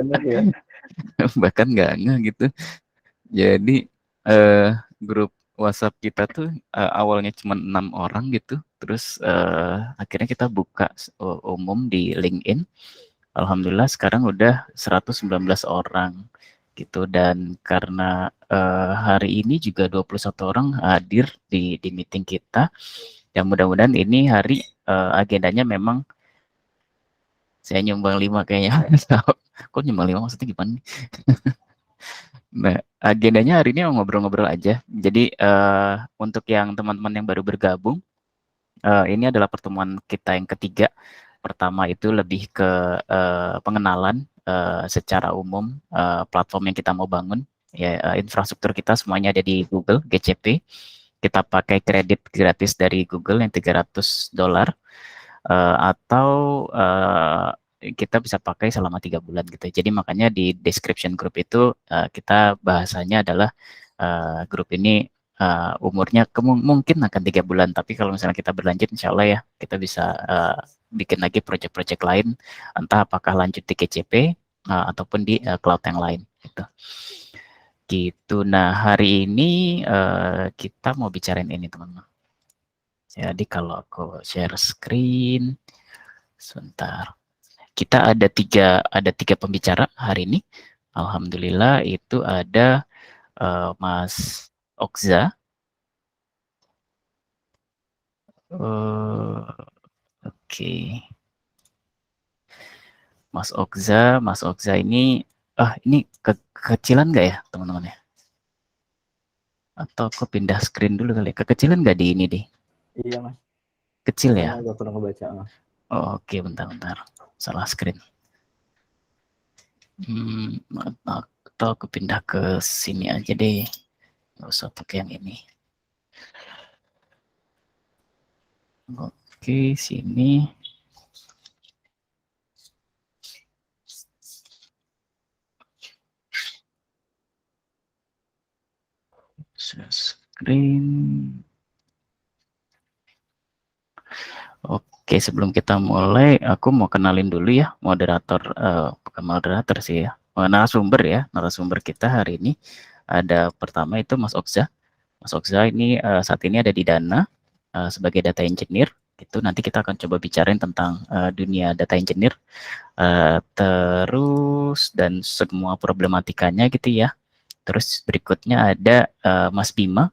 Bener ya. Bahkan nggak ngeh gitu. Jadi grup WhatsApp kita tuh awalnya cuma 6 orang gitu, terus akhirnya kita buka umum di LinkedIn. Alhamdulillah sekarang udah 119 orang gitu, dan karena hari ini juga 21 orang hadir di meeting kita. Dan mudah-mudahan ini hari agendanya memang saya nyumbang 5 kayaknya. Kok nyumbang 5 maksudnya gimana? Nah, agendanya hari ini ngobrol-ngobrol aja. Jadi untuk yang teman-teman yang baru bergabung, ini adalah pertemuan kita yang ketiga. Pertama itu lebih ke pengenalan secara umum platform yang kita mau bangun. Ya, infrastruktur kita semuanya ada di Google GCP. Kita pakai kredit gratis dari Google yang $300, atau kita bisa pakai selama 3 bulan gitu. Jadi makanya di description grup itu kita bahasanya adalah grup ini umurnya mungkin akan 3 bulan, tapi kalau misalnya kita berlanjut, insya Allah ya kita bisa bikin lagi project-project lain, entah apakah lanjut di GCP ataupun di cloud yang lain gitu. Gitu. Nah, hari ini kita mau bicarain ini, teman-teman. Jadi kalau aku share screen sebentar. Kita ada tiga pembicara hari ini. Alhamdulillah itu ada Mas Okza. Oke. Mas Okza ini ini kekecilan nggak ya teman-teman ya? Atau aku pindah screen dulu kali ya? Kekecilan nggak di ini deh? Iya mas. Kecil Kayaknya ya? udah pernah ngebaca mas. Oh, oke, bentar. Salah screen. Atau aku pindah ke sini aja deh. Nggak usah pakai yang ini. Oke, sini. Screen. Oke, sebelum kita mulai, aku mau kenalin dulu ya moderator, bukan moderator sih ya, narasumber kita hari ini. Ada pertama itu Mas Okza. Mas Okza ini saat ini ada di Dana sebagai data engineer. Itu nanti kita akan coba bicarain tentang dunia data engineer, terus dan semua problematikanya gitu ya. Terus berikutnya ada Mas Bima.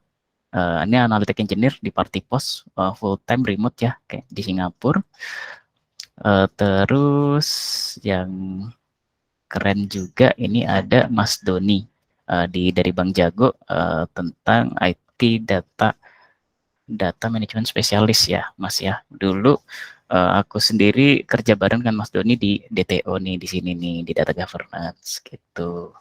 Ini analytic engineer di Partipos, full time remote ya, kayak di Singapura. Terus yang keren juga ini ada Mas Doni dari Bank Jago tentang IT data management spesialis ya, Mas ya. Dulu aku sendiri kerja bareng dengan Mas Doni di DTO nih, di sini nih, di data governance gitu.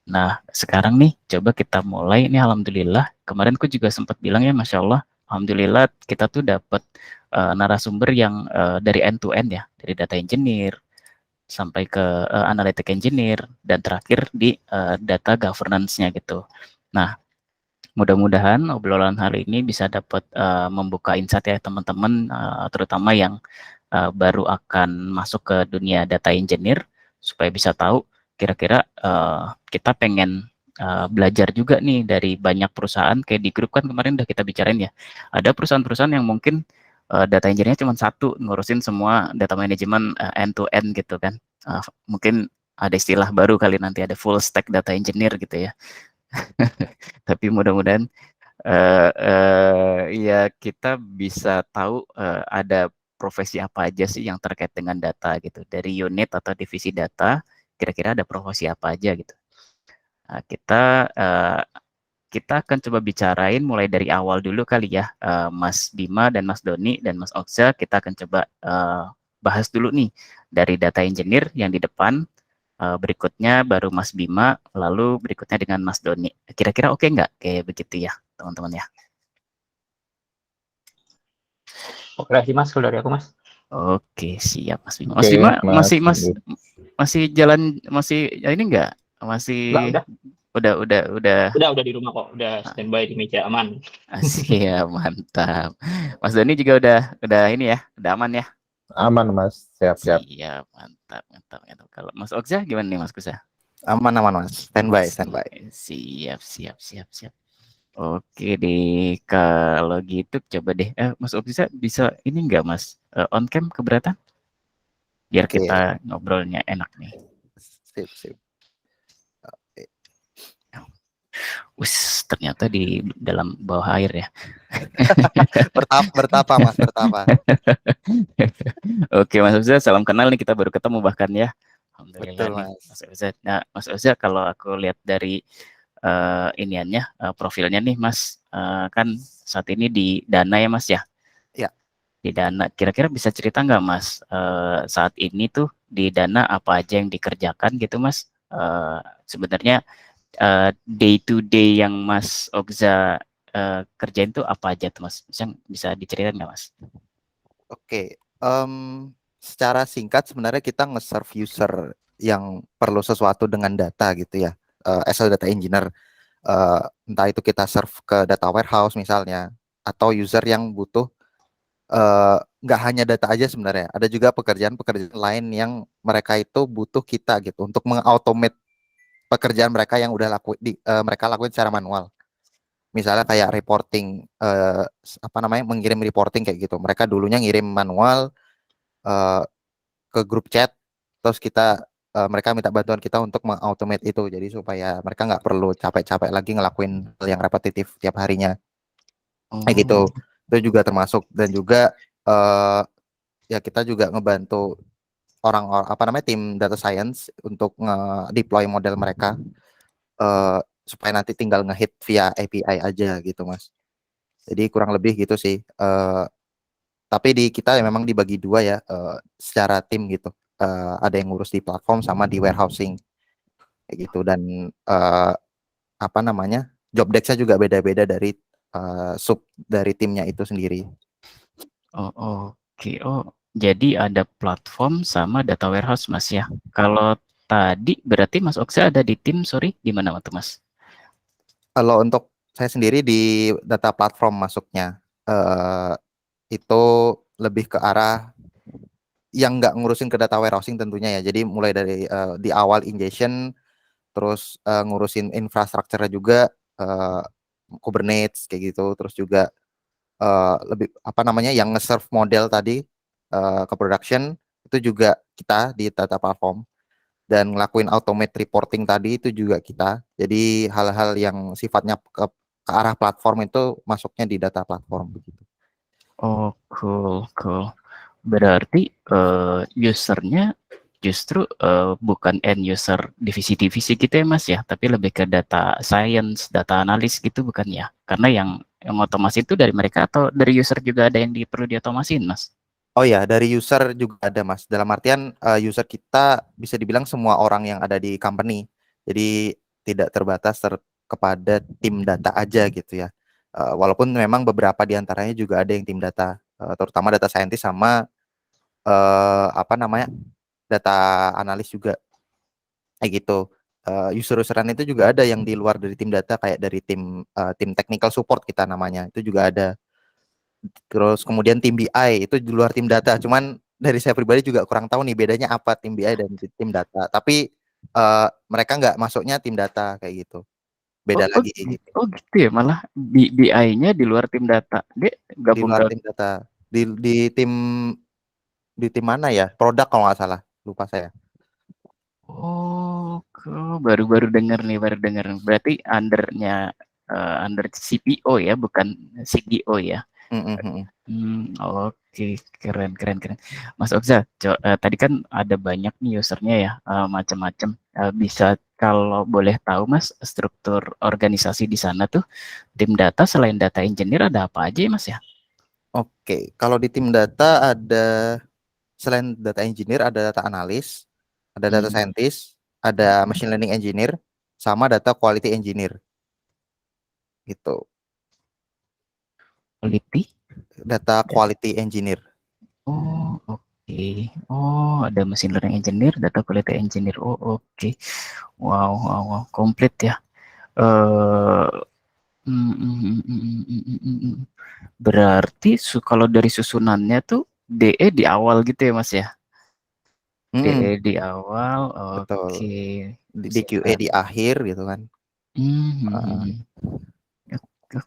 Nah, sekarang nih coba kita mulai. Ini alhamdulillah, kemarin aku juga sempat bilang ya, Masya Allah, alhamdulillah kita tuh dapat narasumber yang dari end to end ya, dari data engineer sampai ke analytic engineer, dan terakhir di data governance-nya gitu. Nah, mudah-mudahan obrolan hari ini bisa dapat membuka insight ya teman-teman, terutama yang baru akan masuk ke dunia data engineer, supaya bisa tahu kira-kira kita pengen belajar juga nih dari banyak perusahaan. Kayak di grup kan kemarin udah kita bicarain ya, ada perusahaan-perusahaan yang mungkin data engineer-nya cuma satu, ngurusin semua data manajemen end to end gitu kan. Mungkin ada istilah baru kali nanti, ada full stack data engineer gitu ya. Tapi mudah-mudahan ya kita bisa tahu ada profesi apa aja sih yang terkait dengan data gitu. Dari unit atau divisi data, kira-kira ada profesi apa aja gitu. Nah, kita akan coba bicarain mulai dari awal dulu kali ya, Mas Bima dan Mas Doni dan Mas Oksa. Kita akan coba bahas dulu nih dari data engineer yang di depan, berikutnya baru Mas Bima, lalu berikutnya dengan Mas Doni. Kira-kira oke nggak kayak begitu ya, teman-teman ya? Oke sih mas, kalau dari aku mas. Oke, siap Mas Bima. Oke, Mas Bima mas. masih jalan, masih ini enggak? Enggak, Masih udah. udah Udah di rumah kok. Udah standby di meja aman. siap, mantap. Mas Doni juga udah ini ya, udah aman ya? Aman Mas, siap-siap. Siap, mantap, mantap, mantap. Kalau Mas Oksa gimana nih Mas Kusa? Aman Mas. Standby, standby. Siap, siap, siap, siap. Oke deh, kalau gitu coba deh. Mas Oksa bisa ini enggak Mas? On cam keberatan? Biar Oke. kita ngobrolnya enak nih. Sip, sip. Wis, ternyata di dalam bawah air ya. Bertapa Mas, bertapa. Oke Mas Oza, salam kenal nih, kita baru ketemu bahkan ya. Alhamdulillah Betul nih Mas. Mas Oza. Nah Mas Oza, kalau aku lihat dari iniannya, profilnya nih Mas, kan saat ini di Dana ya Mas ya? Ya. Di Dana, kira-kira bisa cerita nggak Mas, saat ini tuh di Dana apa aja yang dikerjakan gitu Mas? Sebenarnya day to day yang Mas Okza kerjain tuh apa aja tuh Mas? Bisa diceritain nggak Mas? Oke, secara singkat sebenarnya kita nge-serve user yang perlu sesuatu dengan data gitu ya, as a data engineer. Entah itu kita serve ke data warehouse misalnya, atau user yang butuh nggak hanya data aja sebenarnya, ada juga pekerjaan-pekerjaan lain yang mereka itu butuh kita gitu untuk mengautomate pekerjaan mereka yang udah mereka lakuin secara manual. Misalnya kayak reporting, mengirim reporting kayak gitu. Mereka dulunya ngirim manual ke grup chat, terus mereka minta bantuan kita untuk mengautomate itu, jadi supaya mereka nggak perlu capek-capek lagi ngelakuin hal yang repetitif tiap harinya. Kayak gitu. Itu juga termasuk, dan juga ya kita juga ngebantu tim data science untuk nge-deploy model mereka supaya nanti tinggal ngehit via API aja gitu Mas. Jadi kurang lebih gitu sih. Tapi di kita ya memang dibagi dua ya, secara tim gitu. Ada yang ngurus di platform sama di warehousing kayak gitu, dan job desk-nya juga beda-beda dari sub dari timnya itu sendiri. Oke. Jadi ada platform sama data warehouse Mas ya. Kalau tadi berarti Mas Oksa ada di tim, sorry, di mana tuh Mas? Kalau untuk saya sendiri di data platform masuknya, itu lebih ke arah yang nggak ngurusin ke data warehousing tentunya ya. Jadi mulai dari di awal ingestion, terus ngurusin infrastrukturnya juga, Kubernetes kayak gitu, terus juga yang nge-serve model tadi ke production, itu juga kita di data platform, dan ngelakuin automate reporting tadi itu juga kita. Jadi hal-hal yang sifatnya ke arah platform itu masuknya di data platform begitu. Oh, cool. Berarti usernya justru bukan end user divisi-divisi gitu ya Mas ya, tapi lebih ke data science, data analis gitu bukan ya? Karena yang otomasi itu dari mereka atau dari user juga ada yang perlu diotomasin Mas? Oh ya, dari user juga ada Mas. Dalam artian user kita bisa dibilang semua orang yang ada di company. Jadi tidak terbatas kepada tim data aja gitu ya. Walaupun memang beberapa di antaranya juga ada yang tim data, terutama data scientist sama data analis juga kayak gitu. User-useran itu juga ada yang di luar dari tim data, kayak dari tim technical support kita namanya, itu juga ada. Terus kemudian tim BI itu di luar tim data. Cuman dari saya pribadi juga kurang tahu nih bedanya apa tim BI dan tim data. Tapi mereka nggak masuknya tim data kayak gitu. Beda lagi gitu. Gitu ya, malah BI-nya di luar tim data. Dia Di gabung luar ke tim data. Di tim mana ya? Produk kalau nggak salah. Lupa saya. baru dengar nih, Berarti under CPO ya, bukan CDO ya. Oke, keren. Mas Oksa, tadi kan ada banyak nih usernya ya, macam-macam. Bisa kalau boleh tahu Mas, struktur organisasi di sana tuh tim data selain data engineer ada apa aja ya Mas ya? Oke, kalau di tim data ada, selain data engineer ada data analis, ada data scientist, ada machine learning engineer, sama data quality engineer. Gitu. Data quality engineer. Oke. Ada machine learning engineer, data quality engineer. Oke. Wow, komplit ya. Berarti kalau dari susunannya tuh DE di awal gitu ya Mas ya? DE Mm-mm, di awal, betul. oke. Di QA di akhir gitu kan. Uh,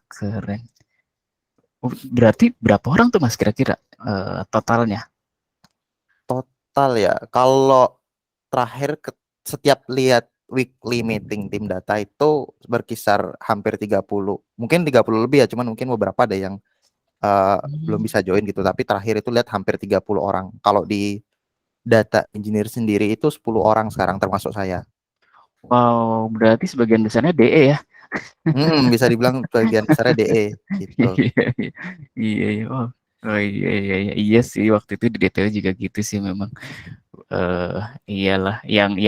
Keren. Berarti berapa orang tuh Mas kira-kira totalnya? total ya. Kalau terakhir setiap lihat weekly meeting tim data itu berkisar hampir 30. Mungkin 30 lebih ya, cuman mungkin beberapa ada yang belum Hmm. bisa join gitu. Tapi terakhir itu lihat hampir 30 orang. Kalau di data engineer sendiri itu 10 orang sekarang termasuk saya. Wow, berarti sebagian besarnya DE ya? Bisa dibilang bagian besarnya DE gitu. Iya, iya, iya, iya. Oh, oh iya, iya, iya, iya sih waktu itu di detail juga gitu sih memang. eh Iyalah, yang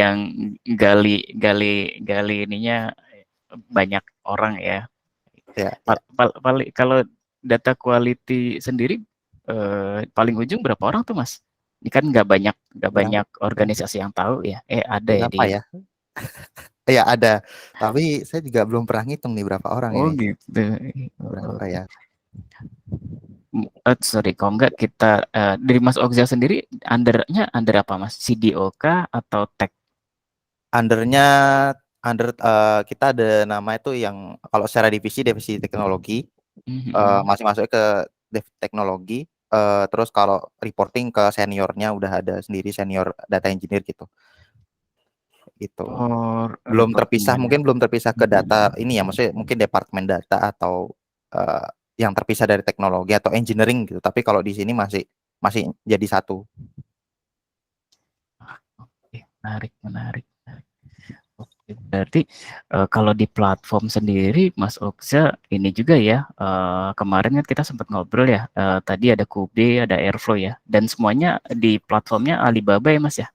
gali, gali, gali ininya banyak orang ya. Ya, ya. Kalau data quality sendiri paling ujung berapa orang tuh Mas? Ini kan nggak Berapa, banyak organisasi yang tahu ya. Ada ya berapa di. ya? Ya ada. Tapi saya juga belum pernah ngitung nih berapa orang Oh ini. gitu. Berapa Oke. ya? Sorry, kalau enggak kita dari Mas Ogza sendiri under apa Mas? CDOK atau Tech? Undernya kita ada nama itu yang kalau secara divisi teknologi Mhm. masih masuk ke teknologi. Terus kalau reporting ke seniornya udah ada sendiri senior data engineer gitu. Oh, Belum terpisah, reportingnya. mungkin belum terpisah ke data Mhm. ini ya, maksudnya mungkin departemen data atau eh, yang terpisah dari teknologi atau engineering gitu. Tapi kalau di sini masih masih jadi satu. Oke, menarik, menarik, menarik. Oke, berarti kalau di platform sendiri, Mas Oksa ini juga ya. Kemarin kan kita sempat ngobrol ya. Tadi ada Kube, ada Airflow ya, dan semuanya di platformnya Alibaba ya, Mas ya.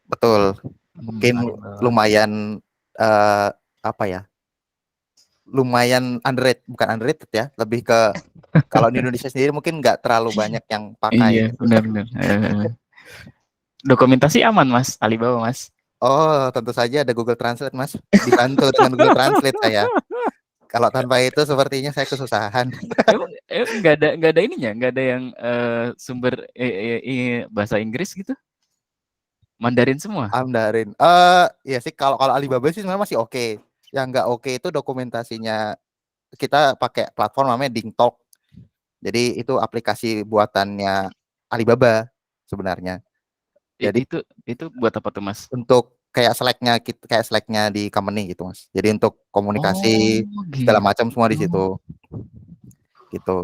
Betul. Mungkin Alibaba. lumayan eh, apa ya? Lumayan underrated, bukan underrated ya, lebih ke kalau di Indonesia sendiri mungkin nggak terlalu banyak yang Iya, pakai gitu. benar-benar. Dokumentasi aman, Mas. Alibaba, Mas. Oh, tentu saja ada Google Translate, Mas. Dibantu dengan Google Translate saya. Kalau tanpa itu sepertinya saya kesusahan. Emang nggak ada ininya, nggak ada yang sumber bahasa Inggris gitu, Mandarin semua. Mandarin. Ya sih kalau kalau Alibaba sih sebenarnya masih oke. Yang nggak oke itu dokumentasinya. Kita pakai platform namanya DingTalk. Jadi itu aplikasi buatannya Alibaba sebenarnya. Jadi Itu buat apa tuh, Mas? untuk kayak Slack-nya di company gitu, Mas. Jadi untuk Oh, komunikasi segala gitu. macam semua di situ gitu.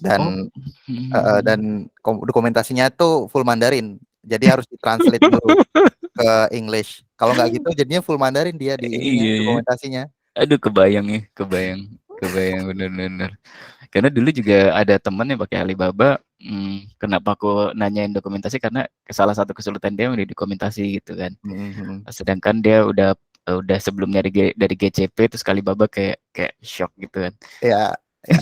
Oh, Dan dokumentasinya tuh full Mandarin. Jadi harus ditranslate dulu ke English. Kalau nggak gitu jadinya full Mandarin dia di ininya iya ya. dokumentasinya. Aduh, kebayang ya, kebayang, kebayang bener-bener. Karena dulu juga ada temen yang pakai Alibaba. Kenapa aku nanyain dokumentasi? Karena salah satu kesulitan dia udah dokumentasi gitu kan. Mhm. Sedangkan dia udah sebelumnya dari GCP terus Alibaba kayak kayak shock gitu kan. Ya, ya.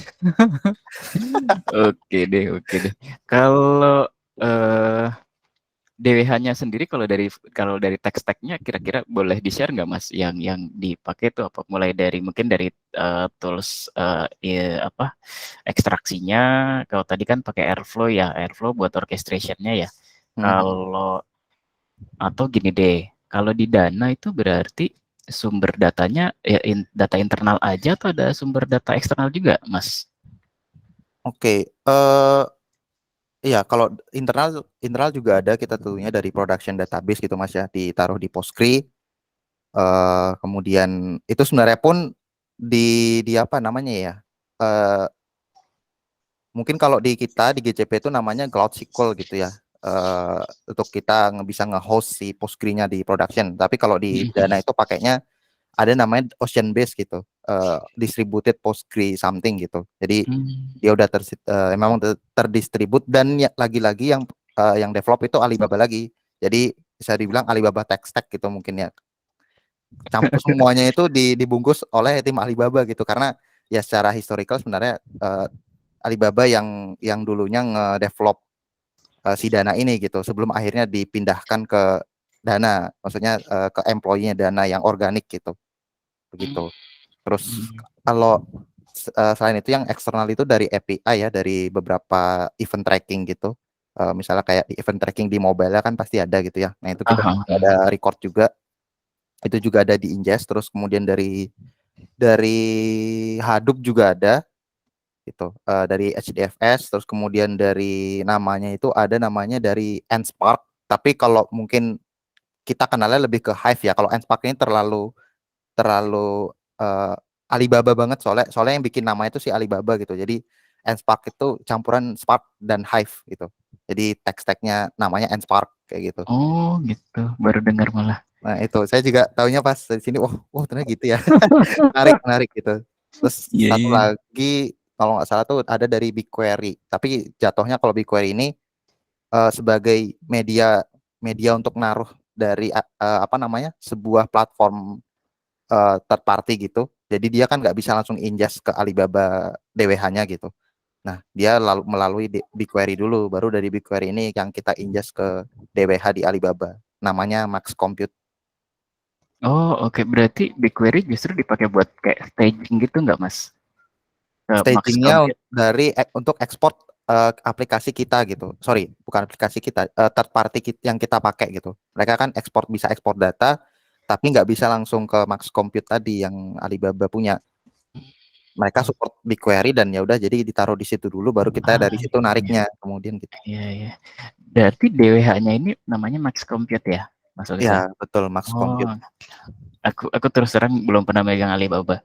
Oke deh, oke deh. Kalau eh DWH-nya sendiri kalau dari tech-stack-nya kira-kira boleh di-share nggak Mas yang dipakai itu apa? Mulai dari mungkin dari tools apa ekstraksinya. Kalau tadi kan pakai Airflow ya, Airflow buat orchestration-nya ya. Mhm. Kalau atau gini deh, kalau di Dana itu berarti sumber datanya ya data internal aja atau ada sumber data eksternal juga, Mas? Oke. Iya, kalau internal internal juga ada kita tentunya dari production database gitu Mas ya, ditaruh di Postgre. Kemudian itu sebenarnya pun di apa namanya ya? eh Mungkin kalau di kita di GCP itu namanya Cloud SQL gitu ya. Untuk kita bisa nge-host si Postgre-nya di production. Tapi kalau di Dana itu pakainya ada namanya Ocean Base gitu. Distributed Postgre something gitu. Jadi Hmm. dia udah memang terdistribut dan lagi-lagi yang develop itu Alibaba lagi. Jadi bisa dibilang Alibaba Tech Stack gitu mungkin ya. Campur semuanya itu dibungkus oleh tim Alibaba gitu karena ya secara historical sebenarnya Alibaba yang dulunya nge-develop si Dana ini gitu sebelum akhirnya dipindahkan ke Dana, maksudnya ke employee-nya Dana yang organik gitu. Begitu. Terus kalau selain itu yang eksternal itu dari API ya, dari beberapa event tracking gitu. Misalnya kayak event tracking di mobile kan pasti ada gitu ya. Nah itu kita Aha. ada record juga. Itu juga ada di ingest. Terus kemudian dari Hadoop juga ada gitu. Dari HDFS. Terus kemudian dari namanya itu ada namanya dari NSpark. Tapi kalau mungkin kita kenalnya lebih ke Hive ya. Kalau NSpark ini terlalu Alibaba banget, soalnya yang bikin nama itu si Alibaba gitu. Jadi NSpark itu campuran Spark dan Hive gitu. Jadi tag-tagnya namanya NSpark kayak gitu. Oh gitu, baru dengar malah. Nah itu saya juga taunya pas dari sini. Wah ternyata gitu ya. menarik gitu. Terus Iya, satu iya. lagi kalau nggak salah tuh ada dari BigQuery. Tapi jatuhnya kalau BigQuery ini sebagai media untuk naruh dari apa namanya sebuah platform third party gitu. Jadi dia kan nggak bisa langsung ingest ke Alibaba DWH-nya gitu. Nah, dia lalu melalui BigQuery dulu, baru dari BigQuery ini yang kita ingest ke DWH di Alibaba. Namanya Max Compute. Oh oke, berarti BigQuery justru dipakai buat kayak staging gitu nggak Mas? Max Stagingnya Compute. untuk ekspor aplikasi kita gitu. Sorry, bukan aplikasi kita, third party yang kita pakai gitu. Mereka kan bisa ekspor data, tapi nggak bisa langsung ke Max Compute tadi yang Alibaba punya. Mereka Oh, support BigQuery dan ya udah jadi ditaruh di situ dulu baru kita dari situ iya, nariknya kemudian gitu. iya, iya. Berarti DWH-nya ini namanya Max Compute ya, Mas Oksa? Ya, betul Max Oh, Compute. aku terus terang belum pernah megang Alibaba.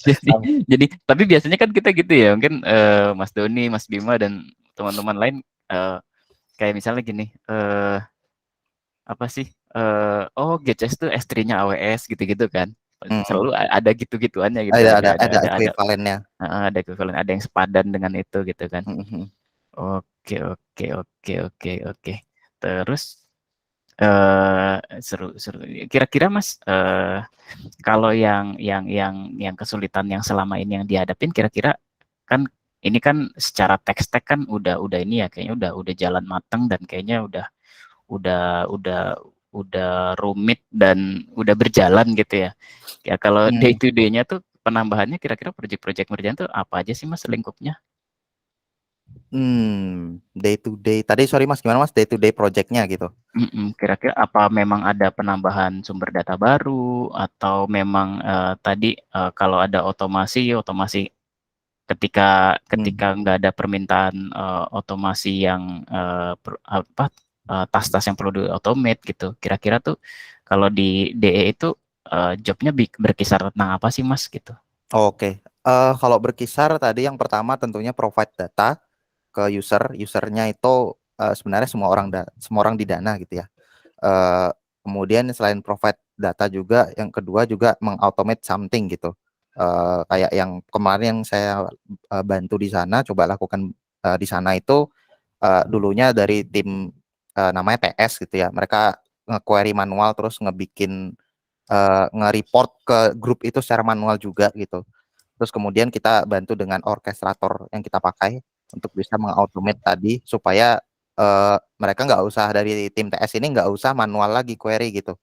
jadi jadi tapi biasanya kan kita gitu ya, mungkin Mas Doni, Mas Bima dan teman-teman lain kayak misalnya gini, apa sih? Oh, GCS tuh S3-nya AWS gitu-gitu kan. Hmm. Selalu ada gitu-gituannya gitu. Ada equivalennya. Ada equivalent, ada yang sepadan dengan itu gitu kan. Hmm. Oke, oke, oke, oke, oke. Terus seru, seru. Kira-kira Mas, kalau yang kesulitan yang selama ini yang dihadapin, kira-kira kan ini kan secara tech-tech kan udah ini ya, kayaknya udah jalan matang dan kayaknya udah udah rumit dan udah berjalan gitu ya. Ya kalau day Hmm. to day-nya tuh penambahannya kira-kira project-project ngerjain tuh apa aja sih Mas lingkupnya? Day to day. Tadi sorry Mas, gimana Mas day to day projectnya gitu? Kira-kira apa memang ada penambahan sumber data baru atau memang tadi kalau ada otomasi ketika Hmm. ketika nggak ada permintaan otomasi yang tas-tas yang perlu di automate gitu. Kira-kira tuh kalau di DE itu jobnya berkisar tentang apa sih Mas gitu? Oke. Kalau berkisar tadi yang pertama tentunya provide data ke usernya itu sebenarnya semua orang di Dana gitu ya. Eh, Kemudian selain provide data juga, yang kedua juga mengautomate something gitu. Kayak yang kemarin yang saya bantu di sana, coba lakukan di sana itu dulunya dari tim namanya TS gitu ya. Mereka nge-query manual terus nge-report ke grup itu secara manual juga gitu. Terus kemudian kita bantu dengan orkestrator yang kita pakai untuk bisa mengautomate tadi supaya mereka nggak usah dari tim TS ini nggak usah manual lagi query gitu.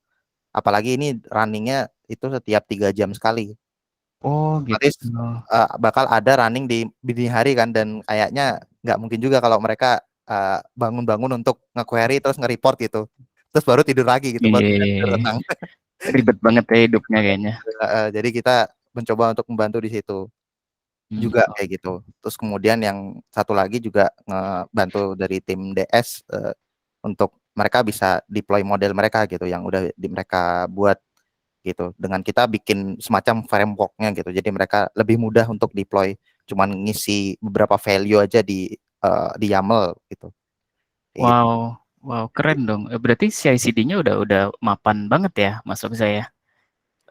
Apalagi ini runningnya itu setiap 3 jam sekali. Oh gitu. Otomatis bakal ada running di dini hari kan dan kayaknya nggak mungkin juga kalau mereka bangun-bangun untuk nge-query terus nge-report gitu. Terus baru tidur lagi gitu, baru bisa tidur Iya, tenang. ribet banget ya hidupnya kayaknya. Jadi kita mencoba untuk membantu di situ juga Oh, kayak gitu. Terus kemudian yang satu lagi juga ngebantu dari tim DS untuk mereka bisa deploy model mereka gitu yang udah mereka buat gitu. Dengan kita bikin semacam frameworknya gitu. Jadi mereka lebih mudah untuk deploy. Cuman ngisi beberapa value aja di YAML gitu. Kayak gitu. wow, wow, keren dong. Berarti CI/CD-nya udah mapan banget ya, masuk saya.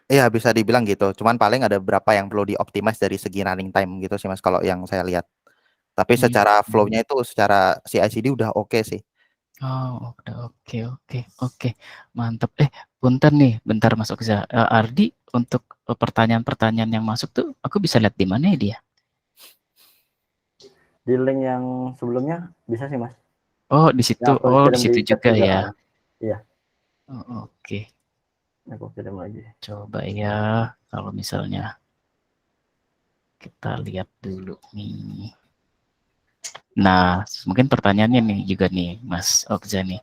Iya bisa dibilang gitu. Cuman paling ada beberapa yang perlu dioptimize dari segi running time gitu sih Mas kalau yang saya lihat. Tapi Hmm. secara flow-nya itu secara CI/CD udah oke sih. Oh, udah oke, oke, oke, mantep. Punten nih, bentar Mas Oksa. Ardi, untuk pertanyaan-pertanyaan yang masuk tuh, aku bisa lihat di mana ya dia? Di link yang sebelumnya bisa sih Mas. Oh, di situ. Yang aku Oh, di kirim di situ chat juga juga. ya. Iya, Oh, oke. aku kirim lagi. Coba ya, kalau misalnya kita lihat dulu nih. Nah, mungkin pertanyaannya nih juga nih, Mas Okza nih,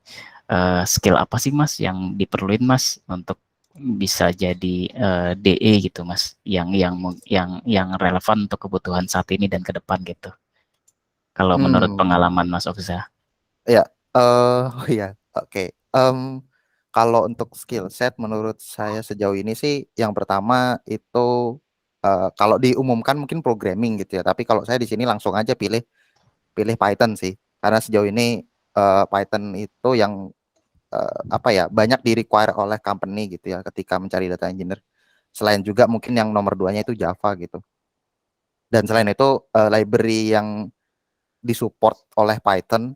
skill apa sih Mas yang diperluin Mas untuk bisa jadi DE gitu Mas, yang relevan untuk kebutuhan saat ini dan ke depan gitu. Kalau menurut pengalaman Mas Okza. Ya, oh ya, oke. Kalau untuk skill set menurut saya sejauh ini sih yang pertama itu kalau diumumkan mungkin programming gitu ya. Tapi kalau saya di sini langsung aja pilih Python sih. Karena sejauh ini Python itu yang apa ya banyak di require oleh company gitu ya ketika mencari data engineer. Selain juga mungkin yang nomor duanya itu Java gitu. Dan selain itu library yang disupport oleh Python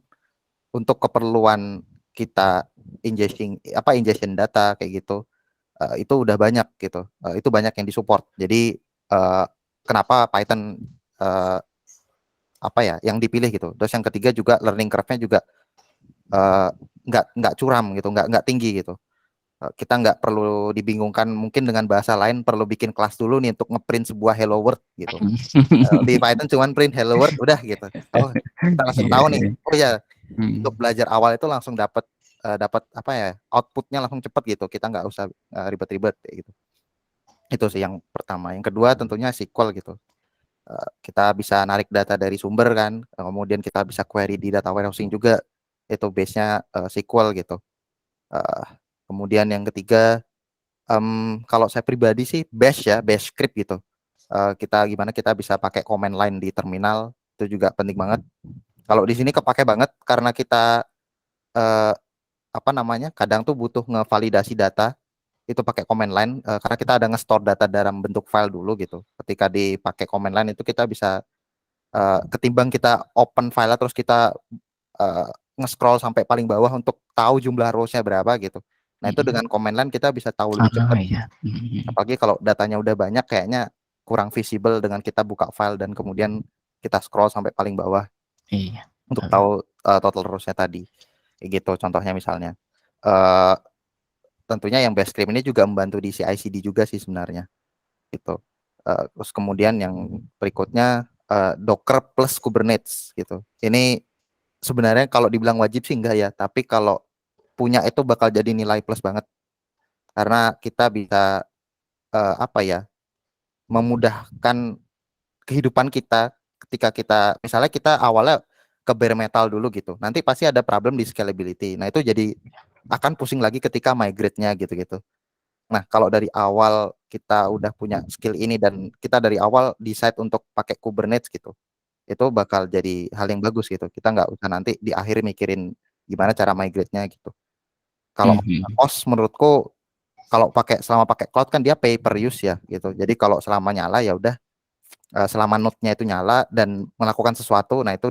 untuk keperluan kita ingestion data kayak gitu itu udah banyak gitu. Itu banyak yang disupport. Jadi kenapa Python apa ya yang dipilih gitu. Terus yang ketiga juga learning curve-nya juga nggak curam gitu, nggak tinggi gitu. Kita nggak perlu dibingungkan mungkin dengan bahasa lain perlu bikin kelas dulu nih untuk ngeprint sebuah hello world gitu. Di Python cuman print hello world udah gitu. Oh, kita langsung tahu nih. Oh ya, untuk belajar awal itu langsung dapat apa ya outputnya langsung cepet gitu. Kita nggak usah ribet-ribet kayak gitu. Itu sih yang pertama. Yang kedua tentunya SQL gitu. Kita bisa narik data dari sumber kan, kemudian kita bisa query di data warehousing juga. Itu base-nya SQL gitu. Kemudian yang ketiga, kalau saya pribadi sih bash script gitu. Gimana kita bisa pakai command line di terminal itu juga penting banget. Kalau di sini kepake banget karena kita apa namanya kadang tuh butuh ngevalidasi data itu pakai command line karena kita ada nge-store data dalam bentuk file dulu gitu. Ketika dipakai command line itu kita bisa ketimbang kita open file terus kita nge-scroll sampai paling bawah untuk tahu jumlah rows-nya berapa gitu. Nah, itu dengan command line kita bisa tahu lebih cepat. Iya. Apalagi kalau datanya udah banyak kayaknya kurang visible dengan kita buka file dan kemudian kita scroll sampai paling bawah. Iya. Untuk tahu total rows-nya tadi. Kayak gitu contohnya misalnya. Tentunya yang bash script ini juga membantu di CI/CD juga sih sebenarnya. Gitu. Terus kemudian yang berikutnya Docker plus Kubernetes gitu. Ini sebenarnya kalau dibilang wajib sih enggak ya, tapi kalau punya itu bakal jadi nilai plus banget. Karena kita bisa apa ya? Memudahkan kehidupan kita ketika kita misalnya kita awalnya ke bare metal dulu gitu. Nanti pasti ada problem di scalability. Nah, itu jadi akan pusing lagi ketika migrate-nya gitu-gitu. Nah, kalau dari awal kita udah punya skill ini dan kita dari awal decide untuk pakai Kubernetes gitu, itu bakal jadi hal yang bagus gitu. Kita nggak usah nanti di akhir mikirin gimana cara migrate-nya gitu. Kalau cost menurutku kalau selama pakai cloud kan dia pay per use ya gitu. Jadi kalau selama nyala ya udah selama node-nya itu nyala dan melakukan sesuatu, nah itu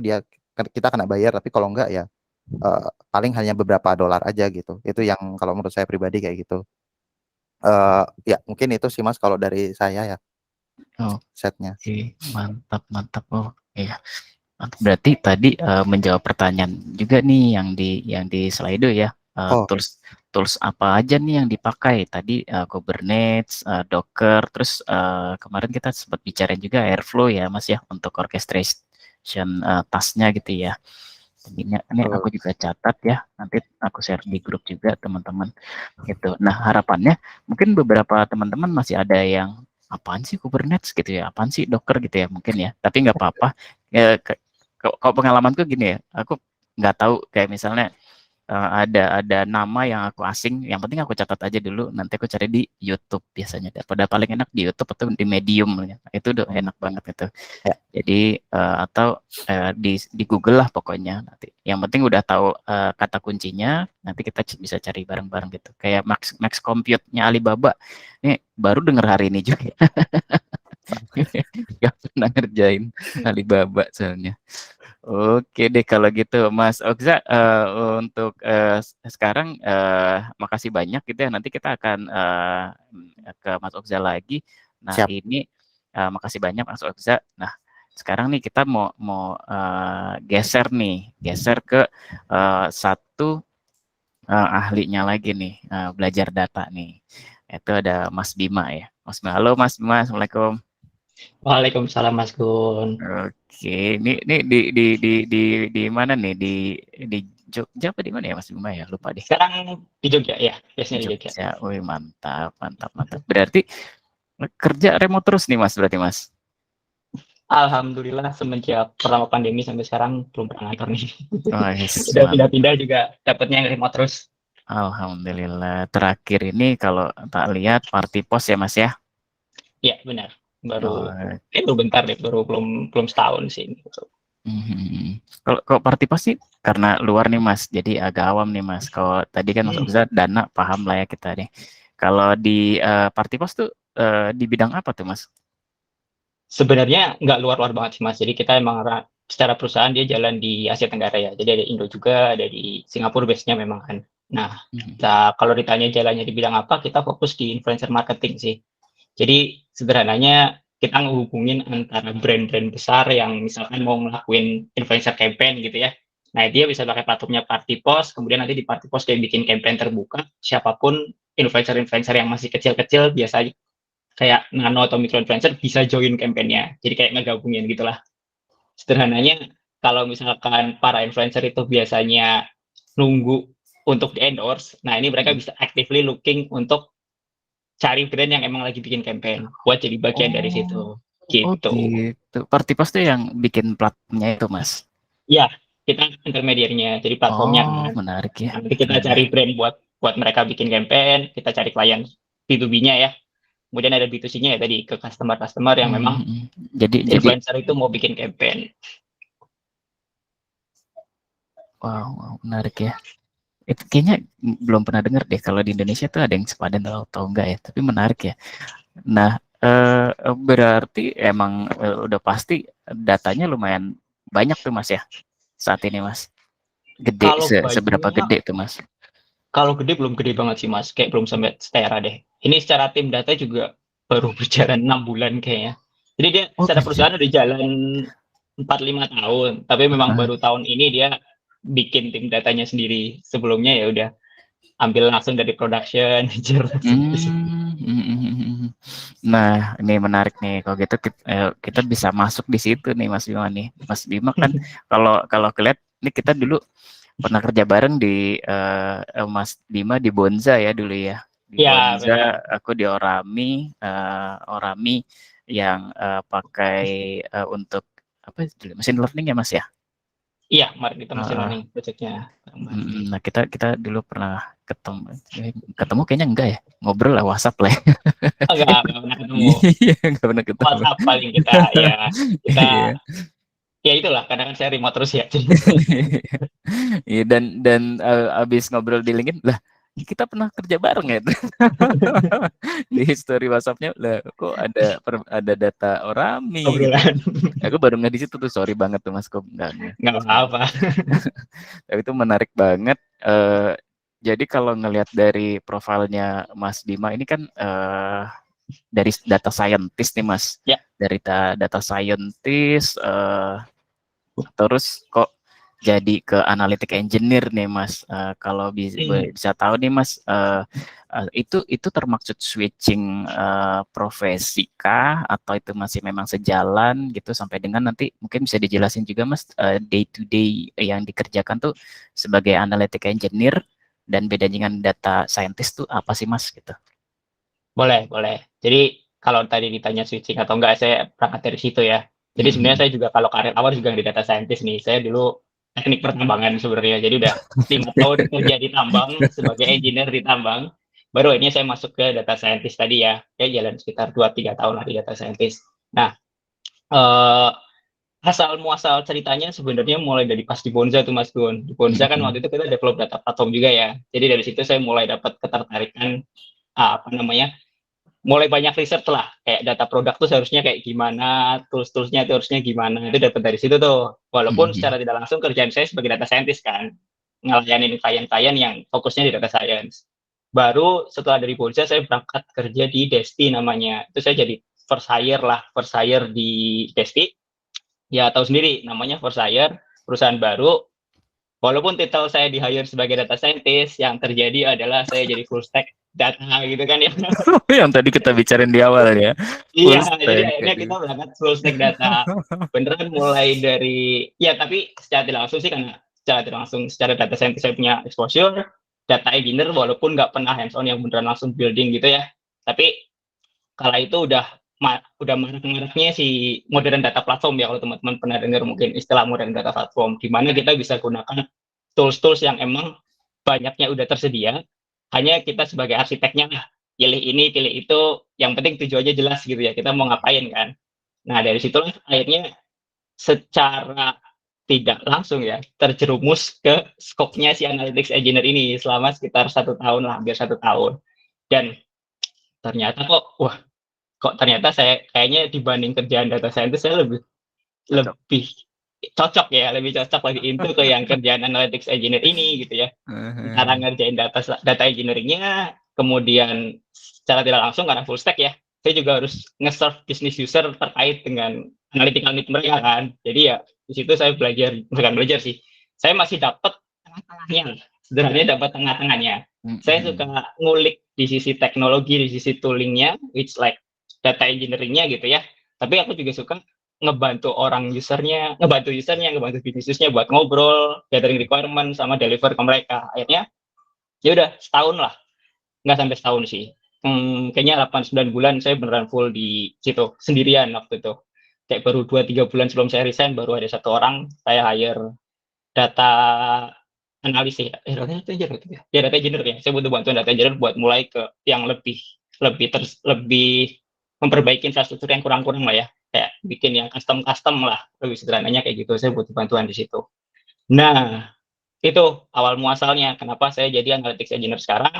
kita kena bayar. Tapi kalau enggak ya paling hanya beberapa dolar aja gitu. Itu yang kalau menurut saya pribadi kayak gitu. Ya mungkin itu sih Mas kalau dari saya ya. Setnya. Oke, mantap. Oh, iya. Berarti tadi menjawab pertanyaan juga nih yang di Slido ya. Tools apa aja nih yang dipakai? Tadi Kubernetes, Docker, terus kemarin kita sempat bicara juga Airflow ya, Mas ya, untuk orchestration task-nya gitu ya. Ini aku juga catat ya, nanti aku share di grup juga teman-teman gitu. Nah, harapannya mungkin beberapa teman-teman masih ada yang apaan sih Kubernetes gitu ya, apaan sih Docker gitu ya mungkin ya, tapi nggak apa-apa. Kalau pengalamanku gini ya, aku nggak tahu kayak misalnya ada nama yang aku asing, yang penting aku catat aja dulu, nanti aku cari di YouTube biasanya. Daripada paling enak di YouTube atau di Medium, itu udah enak banget itu. Ya. Jadi atau di Google lah pokoknya nanti. Yang penting udah tahu kata kuncinya, nanti kita bisa cari bareng-bareng gitu. Kayak Max Compute-nya Alibaba, ini baru dengar hari ini juga. Gak pernah ngerjain Alibaba soalnya. Oke deh kalau gitu Mas Okza, untuk sekarang makasih banyak gitu ya, nanti kita akan ke Mas Okza lagi. Nah Siap. ini makasih banyak Mas Okza. Nah sekarang nih kita mau geser ke satu ahlinya lagi nih, belajar data nih. Itu ada Mas Bima ya. Mas Bima, halo Mas Bima, Assalamualaikum. Waalaikumsalam Mas Gun. Oke, ini di mana nih? Di Jogja apa di mana ya Mas Bima ya? Lupa deh. Sekarang di Jogja ya, biasanya di Jogja. Jogja. Wih, mantap, mantap, mantap. Berarti kerja remote terus nih Mas, berarti Mas. Alhamdulillah semenjak pertama pandemi sampai sekarang belum pernah ngantor nih. Wah, yes, Udah pindah-pindah juga dapatnya yang remote terus. Alhamdulillah. Terakhir ini kalau tak lihat party post ya Mas ya. Iya benar. Oh, Baru bentar deh, belum setahun sih. Kalau party post sih karena luar nih Mas, jadi agak awam nih Mas. Kalau tadi kan Mas Uza dana paham lah ya kita nih. Kalau di party post tuh di bidang apa tuh Mas? Sebenarnya nggak luar-luar banget sih Mas. Jadi kita emang secara perusahaan dia jalan di Asia Tenggara ya. Jadi ada Indo juga, ada di Singapura base-nya memang kan. Nah, kalau ditanya jalannya di bidang apa, kita fokus di influencer marketing sih. Jadi sederhananya kita ngehubungin antara brand-brand besar yang misalkan mau ngelakuin influencer campaign gitu ya. Nah, dia bisa pakai platformnya Party Post, kemudian nanti di Party Post dia bikin campaign terbuka, siapapun influencer-influencer yang masih kecil-kecil biasa kayak nano atau micro influencer bisa join campaign-nya. Jadi kayak ngegabungin gitulah. Sederhananya kalau misalkan para influencer itu biasanya nunggu untuk di endorse, nah ini mereka bisa actively looking untuk cari brand yang emang lagi bikin campaign buat jadi bagian dari situ Oh gitu. gitu. Party post tuh yang bikin platformnya itu Mas. Ya, kita intermediary-nya, jadi platformnya kan. Menarik ya. Nanti kita cari brand buat mereka bikin campaign, kita cari klien B2B-nya ya. Kemudian ada B2C-nya ya tadi ke customer yang memang jadi influencer itu mau bikin campaign. Wow, menarik ya. Itu kayaknya belum pernah dengar deh kalau di Indonesia tuh ada yang sepadan atau enggak ya, tapi menarik ya. Nah, berarti emang udah pasti datanya lumayan banyak tuh Mas ya saat ini Mas. Gede, seberapa gede tuh Mas? Kalau gede belum gede banget sih Mas, kayak belum sampai setera deh. Ini secara tim data juga baru berjalan 6 bulan kayaknya. Jadi dia secara perusahaan udah jalan 4-5 tahun, tapi memang baru tahun ini dia bikin tim datanya sendiri. Sebelumnya ya udah ambil langsung dari production. Nah, ini menarik nih. Kalau gitu kita bisa masuk di situ nih Mas Bima nih. Mas Bima kan kalau kelihat ini kita dulu pernah kerja bareng di Mas Bima di Bonza ya dulu ya. Di Bonza, aku di Orami yang pakai untuk apa mesin learning ya Mas ya? Iya, marketing mesin learning project-nya. Nah, kita dulu pernah ketemu kayaknya enggak ya, ngobrol lah WhatsApp lah. Enggak pernah ketemu. Iya, enggak pernah ketemu. WhatsApp paling kita ya itulah, kadang kan saya remote terus ya. Iya, dan abis ngobrol di LinkedIn lah, kita pernah kerja bareng ya. Di history WhatsApp-nya lah, kok ada data Orami gitu. Aku baru nggak di situ tuh, sorry banget tuh Mas, kok nggak apa-apa. Tapi itu menarik banget. Jadi kalau ngelihat dari profilnya Mas Bima ini kan dari data scientist nih Mas, dari data scientist, terus kok jadi ke analytic engineer nih Mas. Kalau bisa tahu nih Mas, itu termaksud switching profesi kah, atau itu masih memang sejalan gitu sampai dengan nanti mungkin bisa dijelasin juga Mas day to day yang dikerjakan tuh sebagai analytic engineer dan beda dengan data scientist tuh apa sih Mas gitu? Boleh. Jadi kalau tadi ditanya switching atau enggak, saya berangkat dari situ ya. Jadi sebenarnya saya juga kalau karir awal juga di data scientist nih. Saya dulu teknik pertambangan sebenarnya. Jadi udah 5 tahun kerja di tambang sebagai engineer di tambang. Baru ini saya masuk ke data scientist tadi ya. Jalan sekitar 2-3 tahun lah di data scientist. Nah, asal muasal ceritanya sebenarnya mulai dari pas di Bonza tuh Mas Gun. Di Bonza kan waktu itu kita develop data platform juga ya. Jadi dari situ saya mulai dapat ketertarikan mulai banyak riset lah, kayak data produk tuh seharusnya kayak gimana, tools-toolsnya itu harusnya gimana, itu dapat dari situ tuh. Walaupun secara tidak langsung kerjaan saya sebagai data scientist kan, ngelayanin klien-klien yang fokusnya di data science. Baru setelah dari Bonza saya berangkat kerja di Desti namanya. Itu saya jadi first hire di Desti. Ya tahu sendiri namanya first hire, perusahaan baru, Walaupun titel saya di-hire sebagai data scientist, yang terjadi adalah saya jadi full stack data gitu kan ya. Yang tadi kita bicarain di awal ya. Iya, Full jadi stack, akhirnya kita aduh. berangkat full stack data. Beneran mulai dari, ya tapi secara tidak langsung sih, karena secara tidak langsung secara data scientist saya punya exposure, data engineer walaupun nggak pernah hands on yang beneran langsung building gitu ya. Tapi kala itu udah marak-maraknya si modern data platform ya, kalau teman-teman pernah dengar mungkin istilah modern data platform, di mana kita bisa gunakan tools-tools yang emang banyaknya udah tersedia, hanya kita sebagai arsiteknya lah, pilih ini, pilih itu, yang penting tujuannya jelas gitu ya, kita mau ngapain kan. Nah dari situlah akhirnya secara tidak langsung ya, terjerumus ke skopnya si analytics engineer ini selama sekitar 1 tahun lah, hampir 1 tahun. Dan ternyata ternyata saya kayaknya dibanding kerjaan data scientist saya lebih Cocok. lebih cocok ya, lebih cocok lebih into ke yang kerjaan analytics engineer ini gitu ya. Cara ngerjain data engineering-nya, kemudian secara tidak langsung karena full stack ya, saya juga harus nge-serve business user terkait dengan analytical need mereka kan. Jadi ya di situ saya bukan belajar sih, saya masih dapat tengah-tengahnya, sebenarnya dapat tengah-tengahnya. Saya suka ngulik di sisi teknologi, di sisi toolingnya, which like data engineering-nya gitu ya. Tapi aku juga suka ngebantu ngebantu business usernya buat ngobrol, gathering requirement, sama deliver ke mereka. Akhirnya ya udah setahun lah, nggak sampai setahun sih. Kayaknya 8-9 bulan saya beneran full di situ sendirian waktu itu. Kayak baru 2-3 bulan sebelum saya resign, baru ada 1 orang saya hire data analis ya, data engineer ya. Saya butuh bantuan data engineer buat mulai ke yang lebih lebih memperbaiki infrastruktur yang kurang-kurang lah ya, kayak bikin yang custom lah, lebih sederhananya kayak gitu. Saya butuh bantuan di situ. Nah itu awal muasalnya kenapa saya jadi analytics engineer sekarang.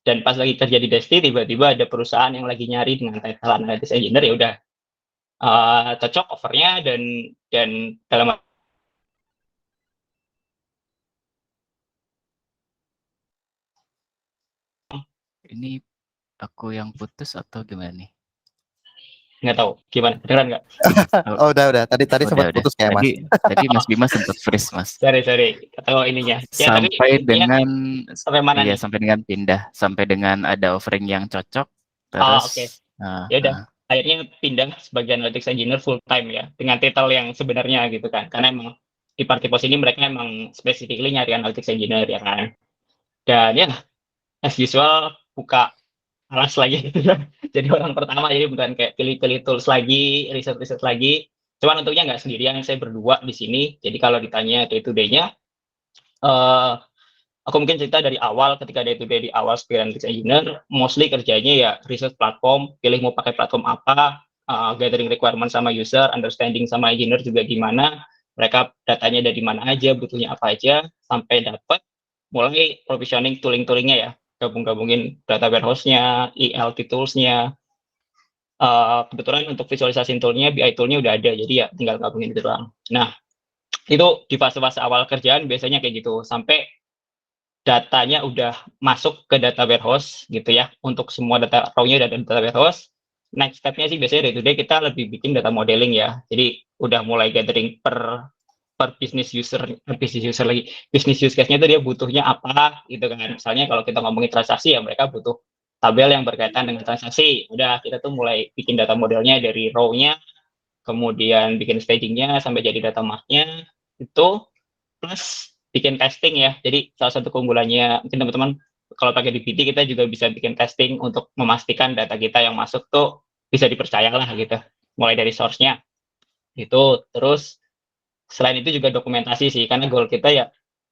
Dan pas lagi kerja di Desti, tiba-tiba ada perusahaan yang lagi nyari dengan title analytics engineer, ya udah cocok offernya, dan dalam Ini aku yang putus atau gimana nih? nggak tahu gimana, beneran nggak? Oh, udah. Tadi sempat Udah. putus kayak Mas. Tadi Mas Bima sempat freeze, Mas. Sorry, atau ininya. Ya, tapi Sampai intinya dengan sampai mana iya, nih? sampai dengan pindah, sampai dengan ada offering yang cocok, Oh, terus oke. Ya udah, akhirnya pindah sebagai analytics engineer full time ya, dengan title yang sebenarnya gitu kan. Karena emang di Partipos ini mereka emang specifically nyari analytics engineer ya kan. Dan ya, as usual, buka alas lagi gitu ya. Jadi orang pertama, jadi bukan kayak pilih-pilih tools lagi, riset-riset lagi. Cuman untuknya nggak sendirian, saya berdua di sini. Jadi kalau ditanya day to day-nya, aku mungkin cerita dari awal. Ketika day to day di awal sebagai analytics engineer, mostly kerjanya ya riset platform, pilih mau pakai platform apa, gathering requirement sama user, understanding sama engineer juga gimana, mereka datanya dari mana aja, butuhnya apa aja, sampai dapat mulai provisioning tooling-toolingnya ya, gabungin data warehouse-nya, ELT tools-nya. Kebetulan untuk visualisasi tool-nya, BI tool-nya udah ada, jadi ya tinggal gabungin itu doang. Nah, itu di fase-fase awal kerjaan biasanya kayak gitu, sampai datanya udah masuk ke data warehouse gitu ya, untuk semua data raw-nya udah ada data warehouse. Next step-nya sih biasanya day to day kita lebih bikin data modeling ya. Jadi udah mulai gathering per business user lagi. Business use case-nya itu dia butuhnya apa gitu kan. Misalnya kalau kita ngomongin transaksi ya, mereka butuh tabel yang berkaitan dengan transaksi. Udah kita tuh mulai bikin data modelnya dari raw-nya, kemudian bikin staging-nya sampai jadi data mart-nya itu, plus bikin testing ya. Jadi salah satu keunggulannya mungkin teman-teman, kalau pakai DBT kita juga bisa bikin testing untuk memastikan data kita yang masuk tuh bisa dipercaya lah gitu. Mulai dari source-nya itu. Terus selain itu juga dokumentasi sih, karena goal kita ya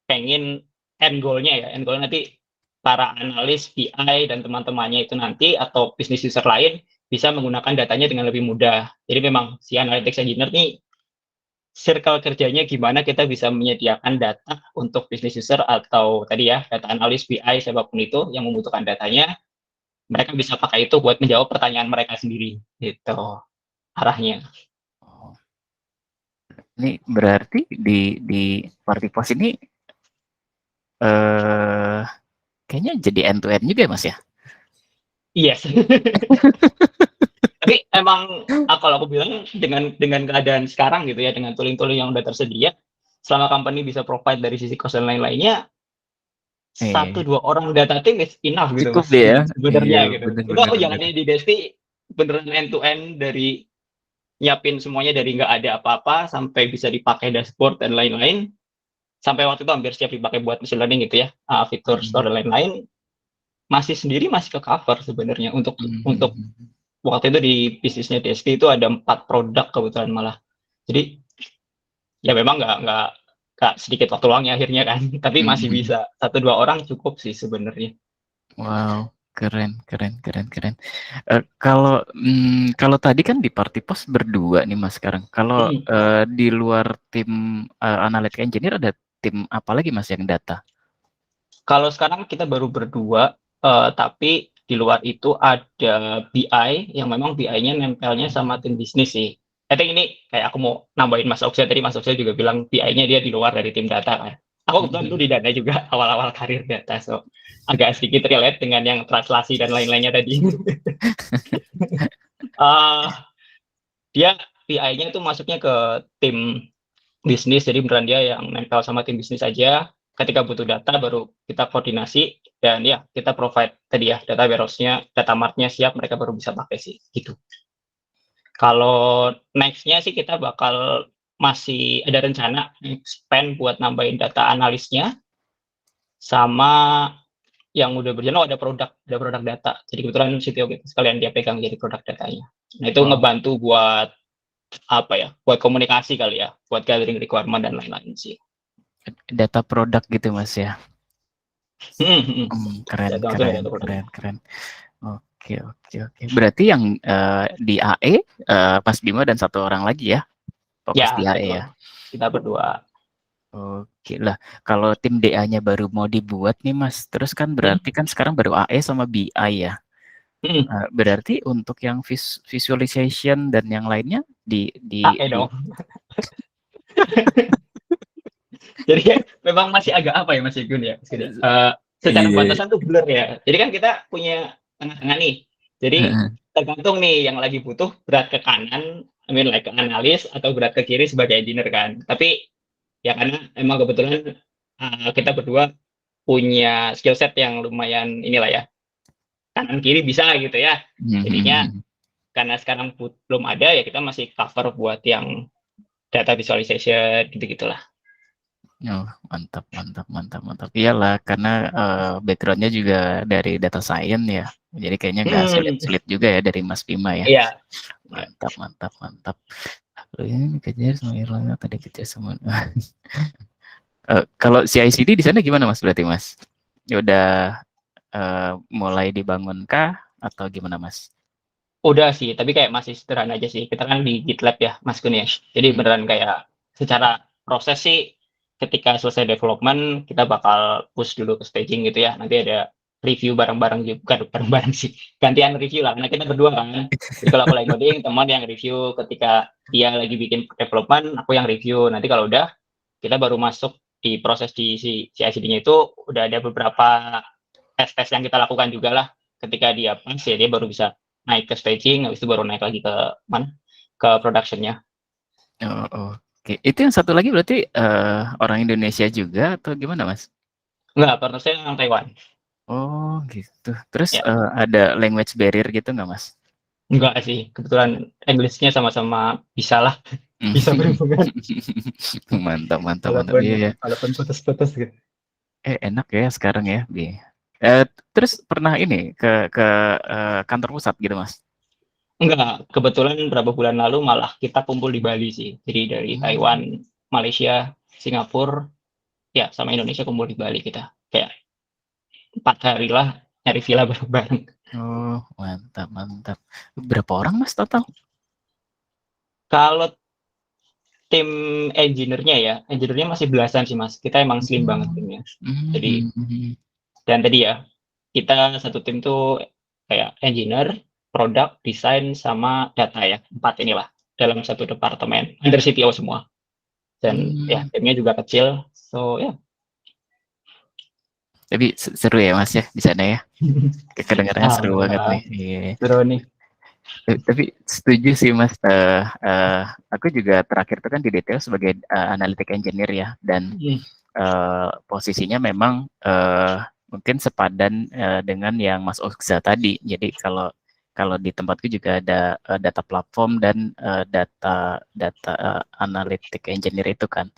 pengen end goal-nya ya. End goal nanti para analis BI dan teman-temannya itu nanti, atau business user lain, bisa menggunakan datanya dengan lebih mudah. Jadi memang si analytics engineer nih circle kerjanya gimana kita bisa menyediakan data untuk business user, atau tadi ya data analis BI siapapun itu yang membutuhkan datanya, mereka bisa pakai itu buat menjawab pertanyaan mereka sendiri gitu arahnya. Oh. Ini berarti di Partipos ini kayaknya jadi end to end juga ya, Mas ya? Yes. Tapi emang kalau aku bilang dengan keadaan sekarang gitu ya, dengan tooling-tooling yang udah tersedia, selama company bisa provide dari sisi cost dan lain-lainnya, Iya. 1-2 orang data team is enough gitu Cukup Mas, deh ya. sebenarnya Iya, gitu. bener Itu bener aku bener. jalannya di Desti beneran end to end, dari nyiapin semuanya dari nggak ada apa-apa sampai bisa dipakai dashboard dan lain-lain, sampai waktu itu hampir siap dipakai buat machine learning gitu ya, fitur store dan lain-lain, masih ke cover sebenarnya untuk waktu itu di bisnisnya Desti itu ada 4 produk kebetulan malah. Jadi ya memang nggak sedikit waktu luangnya akhirnya kan, tapi masih bisa 1-2 orang cukup sih sebenarnya. Wow, keren. Kalau tadi kan di Party Post berdua nih Mas sekarang. Kalau di luar tim analytic engineer ada tim apa lagi Mas yang data? Kalau sekarang kita baru berdua, tapi di luar itu ada BI yang memang BI-nya nempelnya sama tim bisnis sih. I think ini kayak aku mau nambahin Mas Oksya tadi, Mas Oksya juga bilang BI-nya dia di luar dari tim data kan. Aku kebetulan dulu di data juga awal-awal karir data, so agak sedikit relate dengan yang translasi dan lain-lainnya tadi. Dia BI-nya itu masuknya ke tim bisnis, jadi beneran dia yang nempel sama tim bisnis aja. Ketika butuh data baru kita koordinasi dan ya kita provide tadi ya data warehouse-nya, data mart-nya siap, mereka baru bisa pakai sih gitu. Kalau next-nya sih kita bakal masih ada rencana expand buat nambahin data analisnya, sama yang udah berjalan ada produk data. Jadi kebetulan CTO kita sekalian dia pegang jadi produk datanya. Nah itu ngebantu buat apa ya, buat komunikasi kali ya, buat gathering requirement dan lain-lain sih. Data produk gitu Mas ya. Keren. Oke. Berarti yang di AE Mas Bima dan 1 orang lagi ya, fokus di AE ya. Kita berdua. Oke lah, kalau tim DA-nya baru mau dibuat nih Mas, terus kan berarti kan sekarang baru AE sama BI ya. Berarti untuk yang visualization dan yang lainnya di AE dong. Jadi memang masih agak apa ya Mas Igun ya, secara batasan tuh blur ya. Jadi kan kita punya tengah-tengah nih. Jadi tergantung nih yang lagi butuh berat ke kanan, like ke analis, atau berat ke kiri sebagai engineer kan. Tapi ya karena emang kebetulan kita berdua punya skill set yang lumayan inilah ya, kanan kiri bisa gitu ya. Jadinya karena sekarang belum ada ya kita masih cover buat yang data visualization gitu-gitulah. Oh, mantap. Iyalah, karena background-nya juga dari data science ya. Jadi kayaknya nggak sulit juga ya dari Mas Bima ya. Iya. Mantap. Ini kejar sama Irlanda tadi kejar sama. Kalau CI/CD di sana gimana Mas berarti Mas? Ya udah mulai dibangunkah atau gimana Mas? Udah sih, tapi kayak masih sederhana aja sih. Kita kan di GitLab ya, Mas Gunesh. Jadi beneran kayak secara proses sih, ketika selesai development, kita bakal push dulu ke staging gitu ya. Nanti ada review bareng-bareng juga, bukan bareng-bareng sih. Gantian review lah, karena kita berdua kan. Jadi kalau aku lagi coding, teman yang review. Ketika dia lagi bikin development, aku yang review. Nanti kalau udah, kita baru masuk di proses di CI/CD-nya itu, udah ada beberapa tes-tes yang kita lakukan juga lah. Ketika dia pas, ya dia baru bisa naik ke staging, habis itu baru naik lagi ke production-nya. Oke. Itu yang satu lagi berarti orang Indonesia juga atau gimana Mas? Enggak, partner saya orang Taiwan. Oh gitu. Terus ada language barrier gitu nggak Mas? Enggak sih, kebetulan English-nya sama-sama bisa lah. Bisa berhubungan. Mantap. Iya. Walaupun putus-putus gitu. Enak ya sekarang ya. Terus pernah ini ke kantor pusat gitu Mas? Enggak, kebetulan beberapa bulan lalu malah kita kumpul di Bali sih. Jadi dari Taiwan, Malaysia, Singapura, ya sama Indonesia kumpul di Bali kita. Kayak 4 hari lah nyari villa bareng-bareng. Oh, mantap. Berapa orang Mas total? Kalau tim engineer-nya masih belasan sih Mas. Kita emang slim banget timnya. Jadi dan tadi ya, kita satu tim tuh kayak engineer, product, desain, sama data ya. 4 inilah dalam satu departemen. Under CTO semua. Dan ya timnya juga kecil. So ya. Tapi seru ya Mas ya di sana ya. Kedengarannya seru banget nih. Seru nih. Tapi setuju sih Mas. Aku juga terakhir itu kan di detail sebagai analytic engineer ya, dan posisinya memang mungkin sepadan dengan yang Mas Oksa tadi. Jadi kalau di tempatku juga ada data platform dan data analytic engineer itu kan.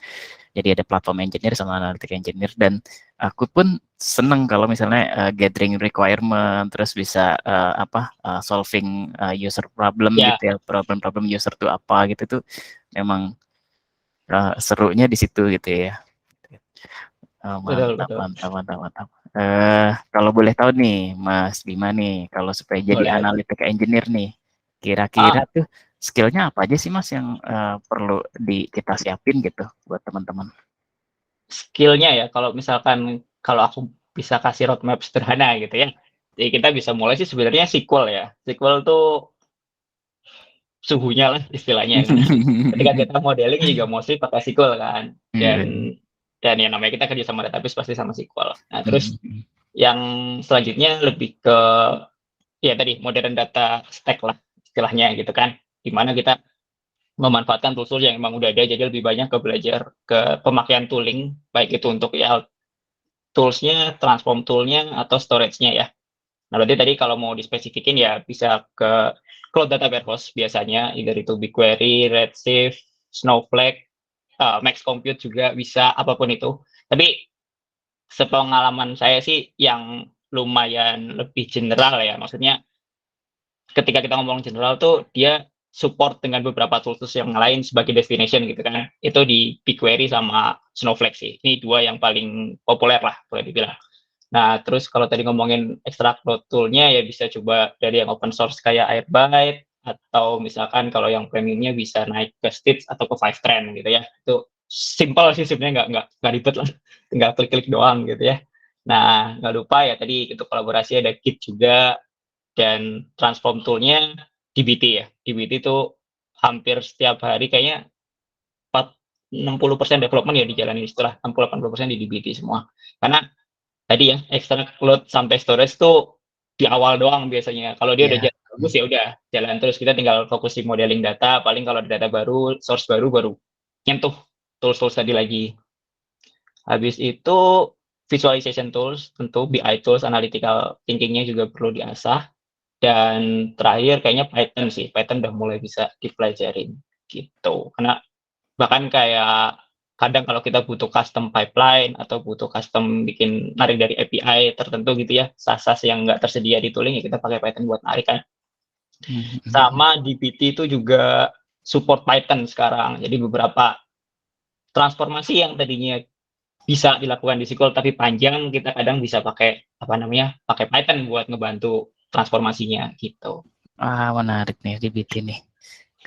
Jadi ada platform engineer sama analytic engineer, dan aku pun seneng kalau misalnya gathering requirement, terus bisa solving user problem gitu ya, problem user tuh apa gitu tuh memang serunya di situ gitu ya. Mantap, Betul. mantap. Kalau boleh tahu nih, Mas Bima nih, kalau supaya jadi Boleh. analytic engineer nih, kira-kira tuh skillnya apa aja sih Mas yang perlu kita siapin gitu buat teman-teman? Skillnya ya, kalau misalkan kalau aku bisa kasih roadmap sederhana gitu ya, jadi kita bisa mulai sih sebenarnya SQL ya. SQL tuh suhunya lah istilahnya. Ketika kita modeling juga mostly pakai SQL kan, dan ya namanya kita kerja sama database pasti sama SQL. Nah terus yang selanjutnya lebih ke ya tadi modern data stack lah istilahnya gitu kan, dimana kita memanfaatkan tools yang emang udah ada, jadi lebih banyak ke belajar ke pemakaian tooling, baik itu untuk ya tools-nya, transform tool-nya, atau storage-nya ya. Nah, berarti tadi kalau mau dispesifikin ya bisa ke Cloud Data Warehouse biasanya, either itu BigQuery, Redshift, Snowflake, Max Compute juga bisa, apapun itu. Tapi sepengalaman saya sih yang lumayan lebih general ya, maksudnya ketika kita ngomong general tuh dia support dengan beberapa tools yang lain sebagai destination gitu kan. Itu di BigQuery sama Snowflake sih. Ini dua yang paling populer lah boleh dibilang. Nah, terus kalau tadi ngomongin extract load tool-nya ya bisa coba dari yang open source kayak Airbyte, atau misalkan kalau yang premiumnya bisa naik ke Stitch atau ke Fivetran gitu ya. Itu simple sih sebenarnya, nggak ribet lah. Tinggal klik-klik doang gitu ya. Nah, nggak lupa ya tadi itu kolaborasi ada Git juga, dan transform tool-nya dbt ya. dbt itu hampir setiap hari kayaknya 60% development ya dijalani, setelah 60-80% di dbt semua. Karena tadi ya extract load sampai storage tuh di awal doang biasanya. Kalau dia udah jalan bagus ya udah jalan terus, kita tinggal fokus di modeling data. Paling kalau ada data baru, source baru nyentuh tools tadi lagi. Habis itu visualization tools, tentu BI tools, analytical thinking-nya juga perlu diasah. Dan terakhir kayaknya Python sih. Python udah mulai bisa dipelajarin gitu. Karena bahkan kayak kadang kalau kita butuh custom pipeline atau butuh custom bikin narik dari API tertentu gitu ya, SAS yang nggak tersedia di tooling, ya kita pakai Python buat narik kan. Sama dbt itu juga support Python sekarang. Jadi beberapa transformasi yang tadinya bisa dilakukan di SQL tapi panjang, kita kadang bisa pakai pakai Python buat ngebantu transformasinya gitu. Menarik nih dbt nih.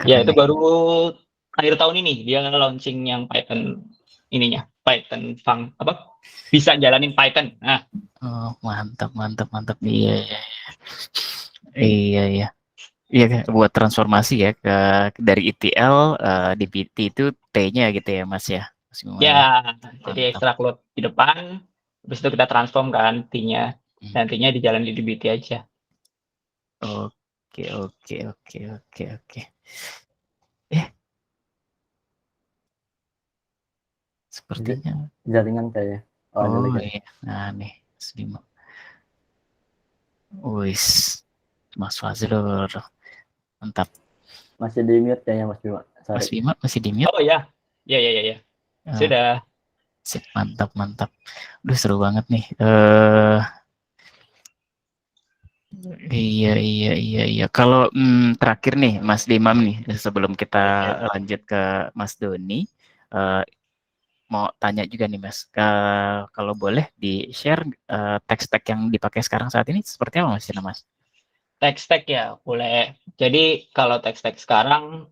Ya itu baru akhir tahun ini dia launching yang Python ininya, Python bisa jalanin Python. Nah, mantap. Iya. Iya, buat transformasi ya dari ETL dbt itu T-nya gitu ya Mas ya. Ya, jadi extract load di depan, habis itu kita transform kan T-nya, nantinya dijalan di dbt aja. Oke. Sepertinya jaringan kayak. iya. Nah nih, Mas Bima. Wis, Mas Fazrul, mantap. Masih di mute kayaknya Mas Bima. Sorry. Mas Bima masih di mute? Oh ya. Sudah. Mantap. Udah seru banget nih. Iya. Kalau terakhir nih Mas Dimam nih, sebelum kita lanjut ke Mas Doni, mau tanya juga nih Mas, kalau boleh di-share tech stack yang dipakai sekarang saat ini seperti apa Mas? Tech stack ya, boleh. Jadi kalau tech stack sekarang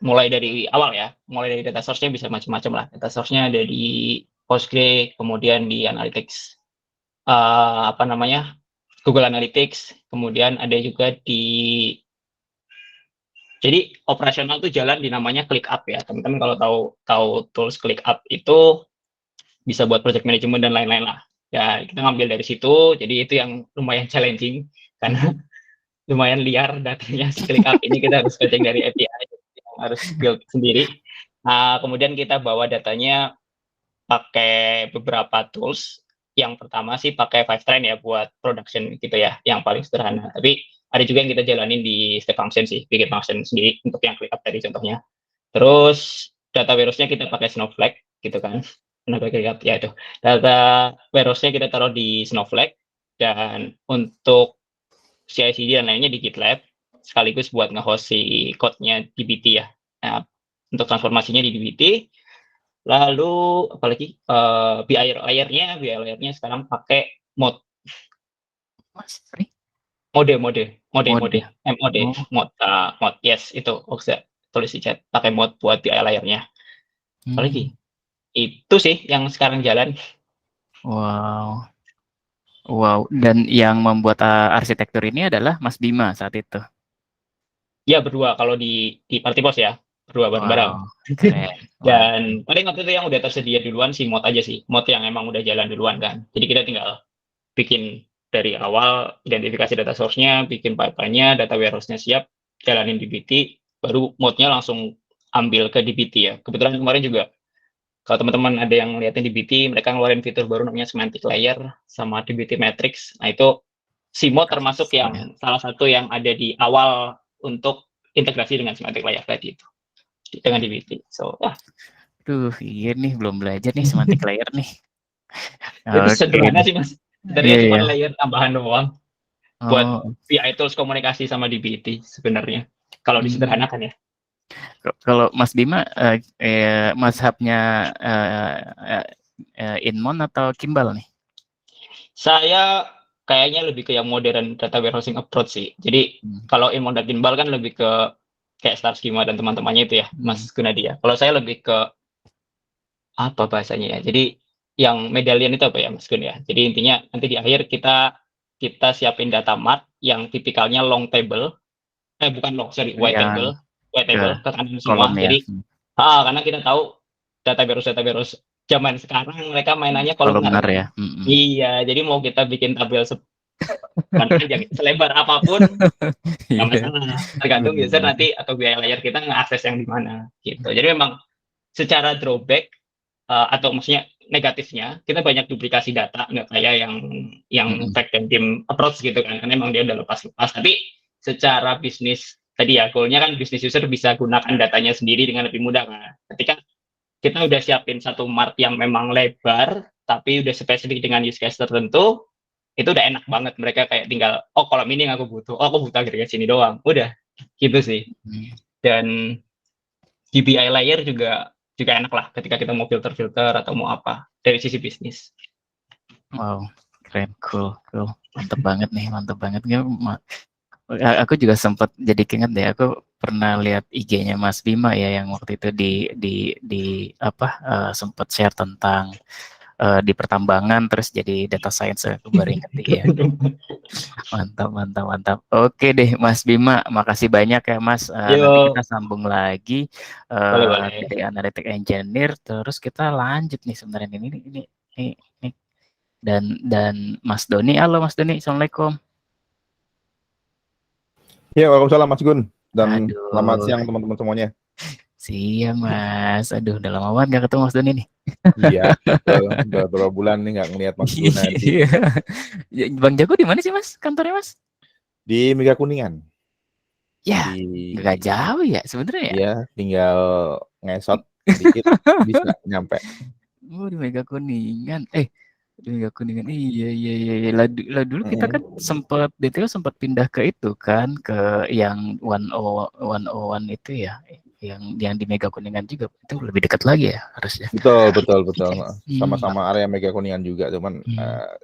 mulai dari awal ya, mulai dari data source-nya bisa macam-macam lah. Data source-nya ada di Postgre, kemudian di Analytics, Google Analytics, kemudian ada juga jadi operasional tuh jalan di namanya ClickUp ya. Teman-teman kalau tahu tools ClickUp itu bisa buat project management dan lain-lain lah. Ya, kita ngambil dari situ, jadi itu yang lumayan challenging karena lumayan liar datanya. ClickUp ini kita harus coding dari API, harus build sendiri. Kemudian kita bawa datanya pakai beberapa tools. Yang pertama sih pakai Fivetran ya buat production gitu ya, yang paling sederhana. Tapi ada juga yang kita jalanin di step function sih, bikin function sendiri untuk yang ClickUp tadi contohnya. Terus data warehouse-nya kita pakai Snowflake gitu kan. Kenapa ClickUp ya itu. Data warehouse-nya kita taruh di Snowflake, dan untuk CI/CD dan lainnya di GitLab, sekaligus buat nge-host si code-nya dbt ya. Nah, untuk transformasinya di dbt. Lalu apalagi BI layernya sekarang pakai mode yes itu tulis di chat, pakai mode buat BI layernya. Apalagi itu sih yang sekarang jalan. Wow, dan yang membuat arsitektur ini adalah Mas Bima saat itu. Ya berdua kalau di Partibos ya, berdua bareng-bareng. Dan paling waktu itu yang udah tersedia duluan si mod aja sih, mod yang emang udah jalan duluan kan. Jadi kita tinggal bikin dari awal, identifikasi data source-nya, bikin pipeline-nya, data warehouse-nya siap, jalanin dbt, baru modnya langsung ambil ke dbt ya. Kebetulan kemarin juga kalau teman-teman ada yang ngeliatin dbt, mereka ngeluarin fitur baru namanya semantic layer sama dbt matrix. Nah itu si mod termasuk yang salah satu yang ada di awal untuk integrasi dengan semantic layer tadi itu dengan dbt. So, iya nih belum belajar nih semantic layer nih. Itu sederhana sih Mas. Dari cuma layer tambahan doang buat BI tools komunikasi sama dbt sebenarnya. Kalau disederhanakan ya. Kalau Mas Bima, mazhabnya Inmon atau Kimball nih? Saya kayaknya lebih ke yang modern data warehousing approach sih. Jadi kalau Inmon dan Kimball kan lebih ke kayak Star Schema dan teman-temannya itu ya, Mas Gunadia. Kalau saya lebih ke apa bahasanya ya. Jadi yang medallion itu apa ya Mas Gun ya. Jadi intinya nanti di akhir kita siapin data mart yang tipikalnya long table. White table ke kanan semua. Jadi karena kita tahu data warehouse zaman sekarang mereka mainannya kolomnar ya. Iya, jadi mau kita bikin tabel selebar apapun nggak masalah. Tergantung user nanti atau BI layer kita nge-akses yang di mana gitu. Jadi memang secara drawback atau maksudnya negatifnya kita banyak duplikasi data, nggak kayak yang fact and game approach gitu kan, karena emang dia udah lepas-lepas. Tapi secara bisnis tadi ya, goalnya kan bisnis user bisa gunakan datanya sendiri dengan lebih mudah kan. Ketika kita udah siapin satu mart yang memang lebar tapi udah spesifik dengan use case tertentu, itu udah enak banget. Mereka kayak tinggal kolom ini yang aku butuh, aku butuh agregat sini doang, udah gitu sih. Dan di BI layer juga enak lah ketika kita mau filter atau mau apa dari sisi bisnis. Wow, keren, cool. Mantap banget nih. Aku juga sempat jadi keinget deh, aku pernah lihat IG-nya Mas Bima ya yang waktu itu sempat share tentang di pertambangan terus jadi data science. Aku baru ingat ya. Mantap. Oke deh Mas Bima, makasih banyak ya Mas. Nanti kita sambung lagi di Analytic Engineer, terus kita lanjut nih sebenarnya ini. Dan Mas Doni. Halo Mas Doni, assalamualaikum. Ya, waalaikumsalam Mas Gun, dan selamat siang teman-teman semuanya. Siang Mas, udah lama banget nggak ketemu Mas Doni nih. Iya, udah berapa bulan nih nggak ngeliat Mas Gun. Bang Jago di mana sih Mas, kantornya Mas? Di Mega Kuningan. Ya, nggak jauh ya sebenarnya ya. Iya, tinggal ngesot dikit bisa nyampe. Di Mega Kuningan. Di Mega Kuningan. Iya. Lah dulu kita kan sempat pindah ke itu kan, ke yang 101 itu ya. Yang di Mega Kuningan juga itu lebih dekat lagi ya harusnya. Betul. Sama-sama area Mega Kuningan juga, cuman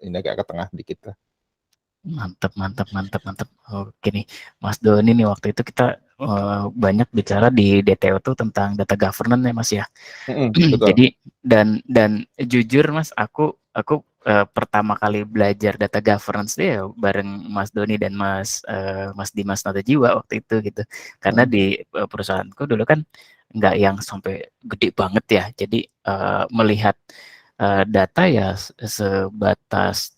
ini agak ke tengah dikit lah. Mantap. Oke nih, Mas Doni nih waktu itu kita banyak bicara di DTO tuh tentang data governance ya Mas ya. Jadi dan jujur Mas, aku pertama kali belajar data governance ya bareng Mas Doni dan Mas Dimas Natajiwa waktu itu gitu. Karena di perusahaanku dulu kan nggak yang sampai gede banget ya. Jadi melihat data ya sebatas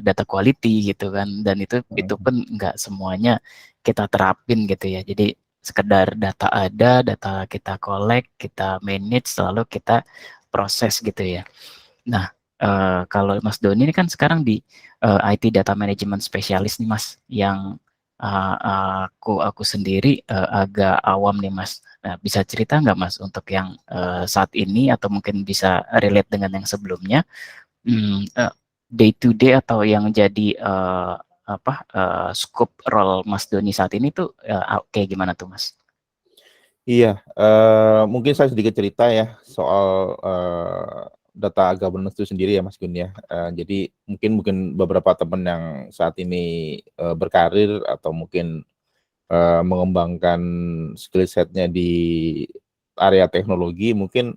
data quality gitu kan, dan itu pun nggak semuanya kita terapin gitu ya. Jadi sekedar data ada, data kita collect, kita manage, selalu kita proses gitu ya. Nah, kalau Mas Doni ini kan sekarang di IT Data Management Specialist nih Mas, yang aku sendiri agak awam nih Mas. Nah, bisa cerita nggak Mas untuk yang saat ini, atau mungkin bisa relate dengan yang sebelumnya, day to day atau yang jadi scope role Mas Doni saat ini tuh kayak gimana tuh Mas? Iya, mungkin saya sedikit cerita ya soal data governance itu sendiri ya Mas Gun ya. Jadi mungkin beberapa teman yang saat ini berkarir atau mungkin mengembangkan skill setnya di area teknologi, mungkin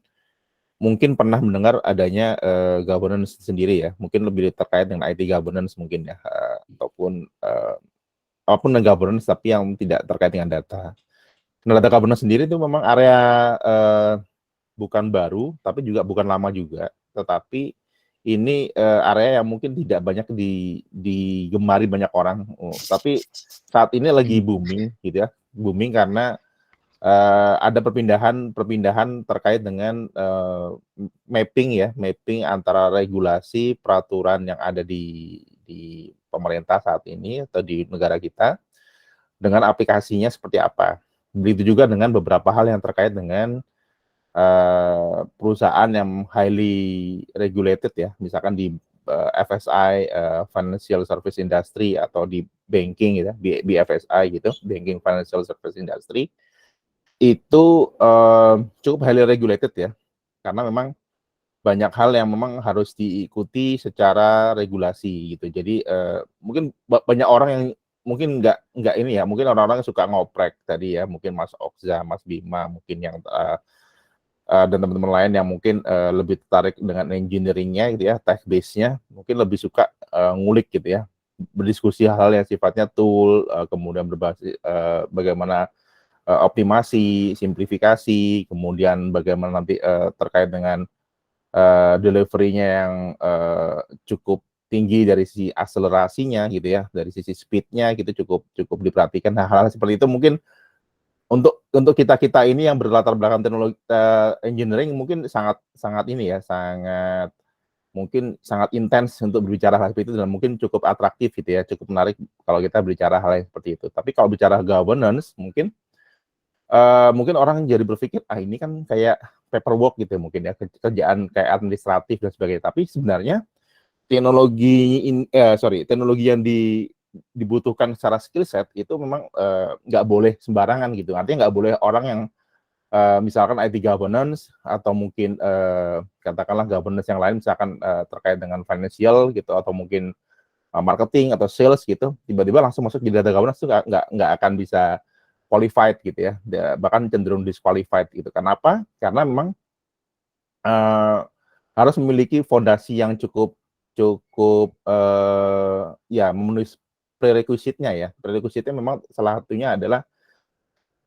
pernah mendengar adanya governance sendiri ya. Mungkin lebih terkait dengan IT governance mungkin ya, ataupun apapun dengan governance tapi yang tidak terkait dengan data. Nah, data governance sendiri itu memang area bukan baru, tapi juga bukan lama juga. Tetapi ini area yang mungkin tidak banyak digemari banyak orang. Tapi saat ini lagi booming gitu ya, booming karena ada perpindahan terkait dengan mapping antara regulasi peraturan yang ada di pemerintah saat ini atau di negara kita dengan aplikasinya seperti apa. Begitu juga dengan beberapa hal yang terkait dengan perusahaan yang highly regulated ya, misalkan di FSI, Financial Service Industry, atau di banking gitu, BFSI gitu, Banking Financial Service Industry, itu cukup highly regulated ya, karena memang banyak hal yang memang harus diikuti secara regulasi gitu. Jadi mungkin banyak orang yang mungkin nggak ini ya, mungkin orang-orang yang suka ngoprek tadi ya, mungkin Mas Okza, Mas Bima, mungkin yang dan teman-teman lain yang mungkin lebih tertarik dengan engineering-nya gitu ya, tech base-nya, mungkin lebih suka ngulik gitu ya, berdiskusi hal-hal yang sifatnya tool, kemudian berbasis bagaimana optimasi, simplifikasi, kemudian bagaimana nanti terkait dengan delivery-nya yang cukup tinggi dari sisi akselerasinya gitu ya, dari sisi speed-nya gitu cukup diperhatikan. Nah, hal-hal seperti itu mungkin untuk kita ini yang berlatar belakang teknologi engineering mungkin sangat ini ya, mungkin sangat intens untuk berbicara hal seperti itu, dan mungkin cukup atraktif gitu ya, cukup menarik kalau kita berbicara hal yang seperti itu. Tapi kalau bicara governance mungkin orang jadi berpikir, ini kan kayak paperwork gitu mungkin ya, kerjaan kayak administratif dan sebagainya. Tapi sebenarnya teknologi yang dibutuhkan secara skill set itu memang nggak boleh sembarangan gitu. Artinya nggak boleh orang yang misalkan IT governance atau mungkin katakanlah governance yang lain, misalkan terkait dengan financial gitu, atau mungkin marketing atau sales gitu, tiba-tiba langsung masuk di data governance itu nggak akan bisa qualified gitu ya, bahkan cenderung disqualified gitu. Kenapa? Karena memang harus memiliki fondasi yang cukup ya, memenuhi prerequisite-nya ya. Prerequisite-nya memang salah satunya adalah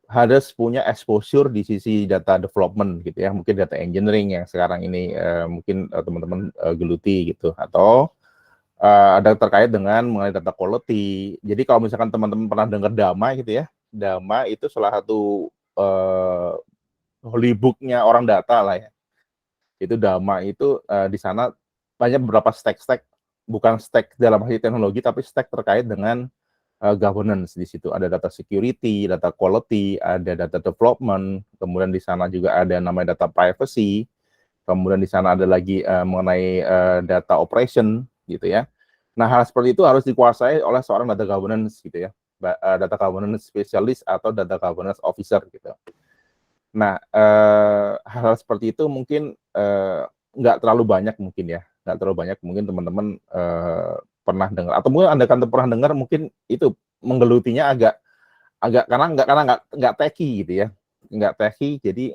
harus punya exposure di sisi data development gitu ya, mungkin data engineering yang sekarang ini mungkin teman-teman geluti gitu, atau ada terkait dengan mengenai data quality. Jadi kalau misalkan teman-teman pernah dengar DAMA gitu ya, DAMA itu salah satu holy book-nya orang data lah ya. Itu DAMA itu di sana banyak beberapa stack, bukan stack dalam arti teknologi, tapi stack terkait dengan governance. Di situ ada data security, data quality, ada data development, kemudian di sana juga ada namanya data privacy, kemudian di sana ada lagi mengenai data operation gitu ya. Nah, hal seperti itu harus dikuasai oleh seorang data governance gitu ya, data governance specialist atau data governance officer gitu. Nah, hal-hal seperti itu mungkin nggak terlalu banyak mungkin ya, nggak terlalu banyak mungkin teman-teman pernah dengar, atau mungkin Anda kan pernah dengar, mungkin itu menggelutinya agak karena nggak techy gitu ya, nggak techy, jadi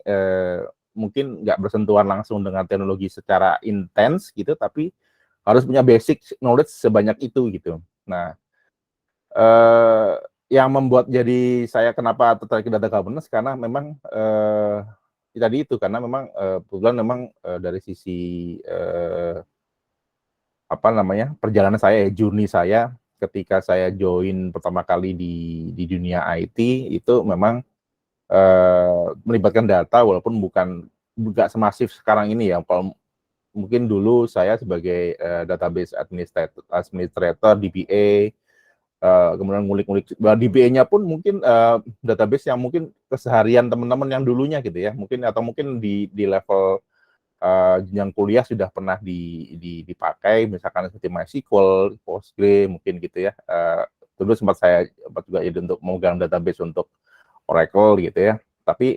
mungkin nggak bersentuhan langsung dengan teknologi secara intens gitu, tapi harus punya basic knowledge sebanyak itu gitu. Nah, yang membuat jadi saya kenapa tertarik data governance, karena memang tadi itu, karena memang kebetulan memang dari sisi perjalanan saya, journey saya ketika saya join pertama kali di dunia IT itu memang melibatkan data, walaupun nggak semasif sekarang ini ya. Kalau mungkin dulu saya sebagai database administrator DBA, kemudian ngulik-ngulik DBA-nya pun mungkin database yang mungkin keseharian teman-teman yang dulunya gitu ya, mungkin di level jenjang kuliah sudah pernah dipakai, misalkan seperti MySQL, Postgre mungkin gitu ya. Dulu sempat juga jadi untuk memegang database untuk Oracle gitu ya. Tapi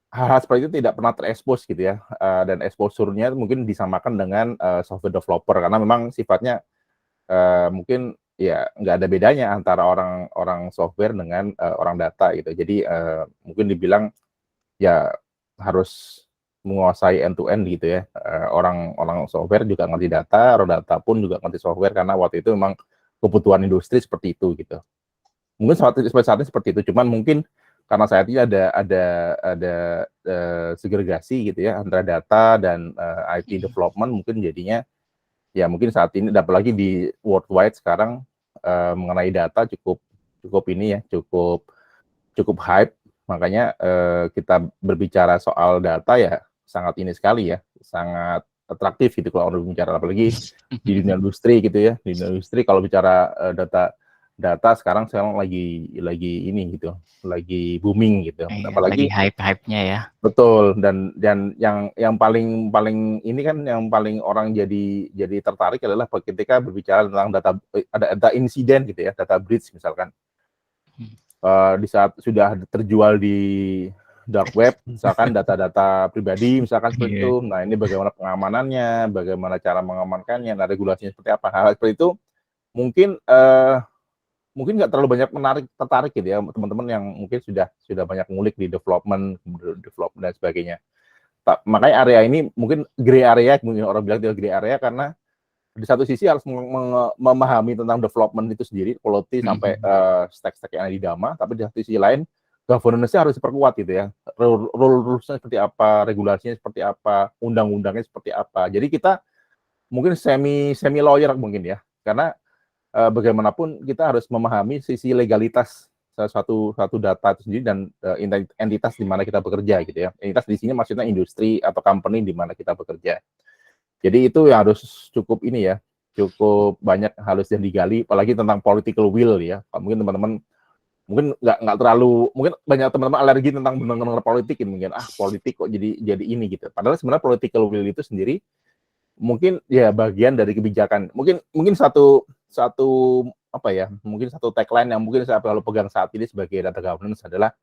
hal-hal seperti itu tidak pernah terekspos gitu ya, dan exposure-nya mungkin disamakan dengan software developer, karena memang sifatnya mungkin ya nggak ada bedanya antara orang software dengan orang data gitu. Jadi mungkin dibilang ya harus menguasai end to end gitu ya. Orang software juga ngerti data, orang data pun juga ngerti software, karena waktu itu memang kebutuhan industri seperti itu gitu. Mungkin saat ini seperti itu, cuman mungkin karena saat ini ada segregasi gitu ya antara data dan IT development, mungkin jadinya ya mungkin saat ini, apalagi di worldwide sekarang mengenai data cukup ini ya, cukup hype. Makanya kita berbicara soal data ya sangat ini sekali ya, sangat atraktif gitu kalau orang bicara, apalagi di dunia industri gitu ya. Di dunia industri kalau bicara data sekarang lagi ini gitu, lagi booming gitu. Apalagi lagi hype-hype-nya ya. Betul, dan yang paling ini kan, yang paling orang jadi tertarik adalah ketika berbicara tentang data insiden gitu ya, data breach misalkan. Di saat sudah terjual di dark web, misalkan data-data pribadi, misalkan seperti itu. Nah, ini bagaimana pengamanannya, bagaimana cara mengamankannya, nah regulasinya seperti apa. Hal seperti itu mungkin nggak terlalu banyak tertarik gitu ya, teman-teman yang mungkin sudah banyak ngulik di development dan sebagainya. Makanya area ini mungkin gray area, mungkin orang bilang itu gray area, karena di satu sisi harus memahami tentang development itu sendiri, quality sampai stack-stack yang ada di Dama, tapi di satu sisi lain governance-nya harus diperkuat gitu ya. Rules-nya seperti apa, regulasinya seperti apa, undang-undangnya seperti apa. Jadi kita mungkin semi lawyer mungkin ya, karena bagaimanapun kita harus memahami sisi legalitas satu data itu sendiri, dan entitas di mana kita bekerja gitu ya. Entitas di sini maksudnya industri atau company di mana kita bekerja. Jadi itu yang harus cukup ini ya, cukup banyak harus yang digali, apalagi tentang political will ya. Mungkin teman-teman mungkin nggak terlalu, mungkin banyak teman-teman alergi tentang benar-benar politik, mungkin politik kok jadi ini gitu. Padahal sebenarnya political will itu sendiri mungkin ya bagian dari kebijakan. Mungkin satu apa ya, mungkin satu tagline yang mungkin saya selalu pegang saat ini sebagai data governance adalah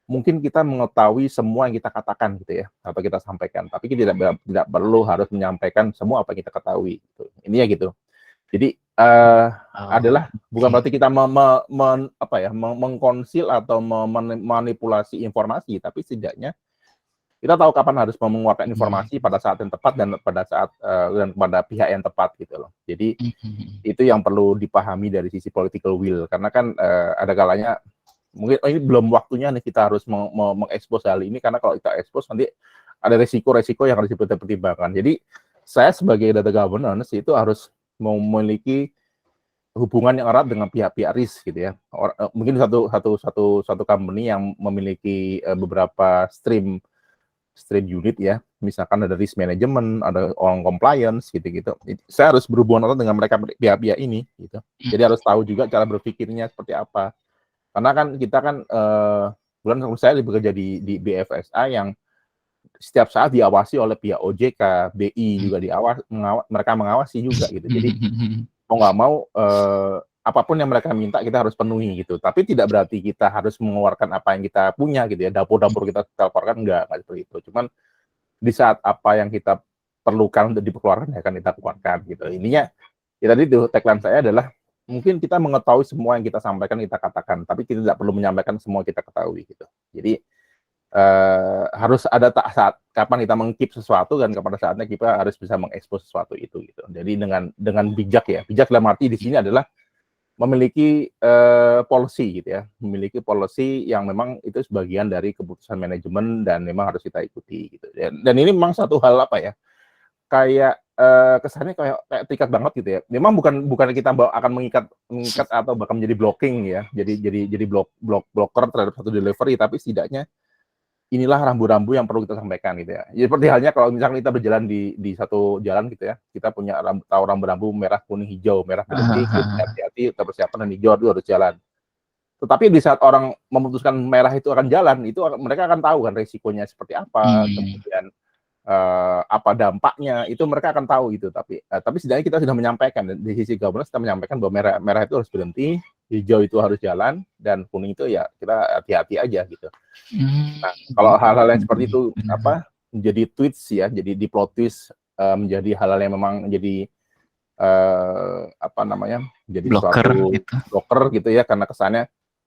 mungkin kita mengetahui semua yang kita katakan gitu ya, atau kita sampaikan, tapi kita tidak perlu harus menyampaikan semua apa yang kita ketahui gitu. Ini ya gitu. Jadi adalah bukan berarti kita mengkonsil atau memanipulasi informasi, tapi setidaknya kita tahu kapan harus mengeluarkan informasi pada saat yang tepat dan pada pihak yang tepat gitu loh. Jadi itu yang perlu dipahami dari sisi political will, karena kan ada kalanya mungkin ini belum waktunya nih kita harus mengekspos hal ini, karena kalau kita ekspos nanti ada resiko-resiko yang harus dipertimbangkan. Jadi saya sebagai data governance itu harus memiliki hubungan yang erat dengan pihak-pihak risk gitu ya. Mungkin satu company yang memiliki beberapa stream unit ya, misalkan ada risk management, ada orang compliance gitu-gitu. Saya harus berhubungan erat dengan mereka, pihak-pihak ini gitu. Jadi harus tahu juga cara berpikirnya seperti apa. Karena kan kita kan saya bekerja di BFSI yang setiap saat diawasi oleh pihak OJK, BI juga mereka mengawasi juga gitu. Jadi mau nggak mau apapun yang mereka minta kita harus penuhi gitu. Tapi tidak berarti kita harus mengeluarkan apa yang kita punya gitu ya. Dapur-dapur kita keluarkan enggak seperti itu. Cuman di saat apa yang kita perlukan untuk dikeluarkan ya akan kita keluarkan gitu. Ininya ya tadi itu tagline saya adalah mungkin kita mengetahui semua yang kita sampaikan, kita katakan, tapi kita tidak perlu menyampaikan semua yang kita ketahui gitu. Jadi harus ada saat kapan kita mengkeep sesuatu dan pada saatnya kita harus bisa mengekspos sesuatu itu gitu. Jadi dengan bijak ya. Bijak dalam arti di sini adalah memiliki policy gitu ya, memiliki policy yang memang itu sebagian dari keputusan manajemen dan memang harus kita ikuti gitu. Dan ini memang satu hal apa ya, kayak kesannya kayak terikat banget gitu ya. Memang bukan kita akan mengikat atau bakal menjadi blocking ya. Jadi blocker terhadap satu delivery, tapi setidaknya inilah rambu-rambu yang perlu kita sampaikan gitu ya. Jadi seperti halnya kalau misalnya kita berjalan di satu jalan gitu ya, kita punya tahu rambu-rambu merah, kuning, hijau. Merah berhenti, hati-hati, kita persiapan, dan hijau itu harus jalan. Tetapi di saat orang memutuskan merah itu akan jalan, itu mereka akan tahu kan resikonya seperti apa, kemudian apa dampaknya, itu mereka akan tahu gitu. Tapi setidaknya kita sudah menyampaikan di sisi governance, kita menyampaikan bahwa merah itu harus berhenti, hijau itu harus jalan, dan kuning itu ya kita hati-hati aja gitu. Nah, kalau hal-hal yang seperti itu menjadi tweets ya, jadi di plot twist, menjadi hal-hal yang memang jadi jadi blocker suatu gitu. blocker gitu ya, karena kesannya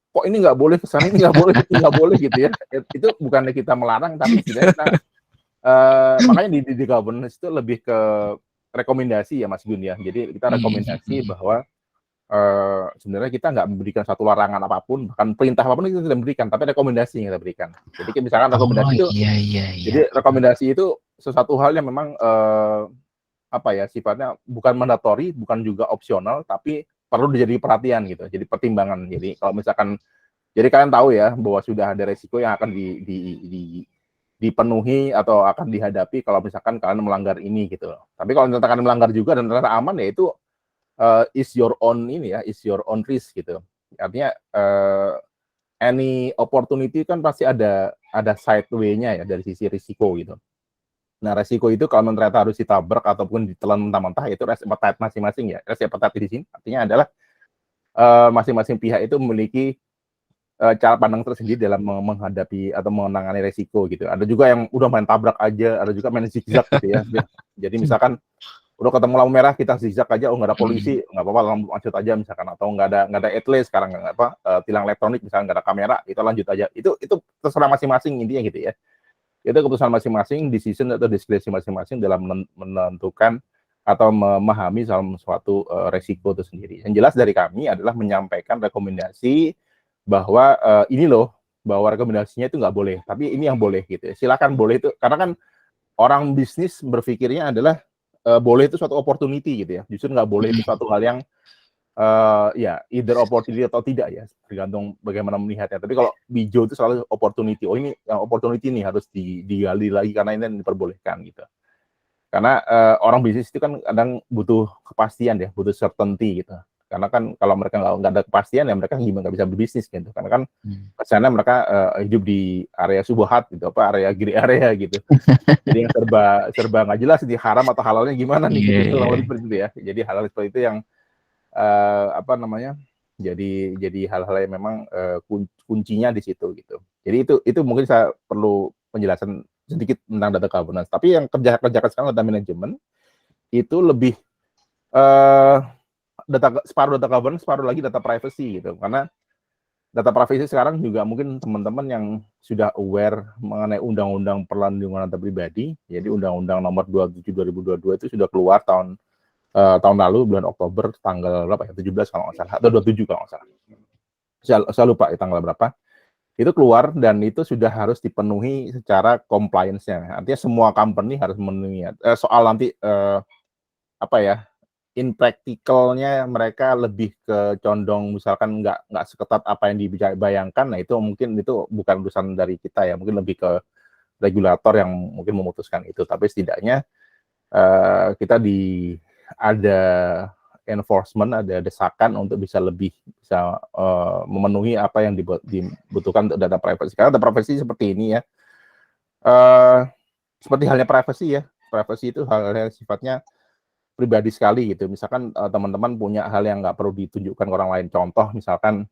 kok ini nggak boleh, kesannya ini nggak boleh, itu nggak boleh gitu ya. Itu bukannya kita melarang, tapi setidaknya kita makanya di governance itu lebih ke rekomendasi ya Mas Gun ya. Jadi kita rekomendasi bahwa sebenarnya kita nggak memberikan satu larangan apapun, bahkan perintah apapun kita tidak berikan, tapi rekomendasi yang kita berikan. Jadi misalkan rekomendasi itu, jadi rekomendasi itu sesuatu hal yang memang sifatnya bukan mandatori, bukan juga opsional, tapi perlu dijadi perhatian gitu, jadi pertimbangan. Jadi kalau misalkan, jadi kalian tahu ya bahwa sudah ada resiko yang akan dipenuhi atau akan dihadapi kalau misalkan kalian melanggar ini gitu. Tapi kalau ternyata kalian melanggar juga dan ternyata aman, ya itu is your own risk gitu. Artinya any opportunity kan pasti ada side way-nya ya dari sisi risiko gitu. Nah, risiko itu kalau ternyata harus ditabrak ataupun ditelan mentah-mentah, itu risk appetite masing-masing ya. Risk appetite di sini artinya adalah masing-masing pihak itu memiliki cara pandang tersendiri dalam menghadapi atau menangani resiko gitu. Ada juga yang udah main tabrak aja, ada juga main zigzag gitu ya. Jadi misalkan udah ketemu lampu merah, kita zigzag aja, nggak ada polisi, nggak apa-apa, lanjut aja misalkan, atau nggak ada etle sekarang, tilang elektronik misalkan, nggak ada kamera, kita lanjut aja. Itu terserah masing-masing intinya gitu ya. Itu keputusan masing-masing, decision atau diskresi masing-masing dalam menentukan atau memahami suatu resiko itu sendiri. Yang jelas dari kami adalah menyampaikan rekomendasi bahwa ini loh, bahwa rekomendasinya itu nggak boleh, tapi ini yang boleh gitu ya. Silakan boleh itu, karena kan orang bisnis berpikirnya adalah boleh itu suatu opportunity gitu ya. Justru nggak boleh itu suatu hal yang either opportunity atau tidak ya, tergantung bagaimana melihatnya. Tapi kalau hijau itu selalu opportunity. Oh, ini yang opportunity nih harus digali lagi karena ini diperbolehkan gitu. Karena orang bisnis itu kan kadang butuh kepastian ya, butuh certainty gitu. Karena kan kalau mereka nggak ada kepastian ya mereka nggak bisa berbisnis gitu. Karena kan kesannya mereka hidup di area subuhat gitu, area gray area gitu. Jadi yang serba nggak jelas di haram atau halalnya gimana nih gitu. Lebih seperti itu ya. Jadi hal-hal seperti itu yang jadi hal-hal yang memang kuncinya di situ gitu. Jadi itu mungkin saya perlu penjelasan sedikit tentang data governance. Tapi yang kerjakan sekarang data management itu lebih separuh data governance, separuh lagi data privacy gitu. Karena data privacy sekarang juga mungkin teman-teman yang sudah aware mengenai undang-undang perlindungan data pribadi. Jadi undang-undang nomor 27 2022 itu sudah keluar tahun lalu bulan Oktober tanggal berapa ya, 17 kalau nggak salah, atau 27 kalau nggak salah. Saya lupa tanggal berapa. Itu keluar dan itu sudah harus dipenuhi secara compliance-nya. Artinya semua company harus memenuhi. Soal nanti in practical-nya mereka lebih ke condong misalkan nggak seketat apa yang dibayangkan. Nah itu mungkin itu bukan urusan dari kita ya, mungkin lebih ke regulator yang mungkin memutuskan itu. Tapi setidaknya kita ada enforcement, ada desakan untuk bisa memenuhi apa yang dibutuhkan untuk data privacy. Karena data privacy seperti ini ya, seperti halnya privacy ya. Privacy itu hal yang sifatnya pribadi sekali gitu. Misalkan teman-teman punya hal yang nggak perlu ditunjukkan ke orang lain. Contoh misalkan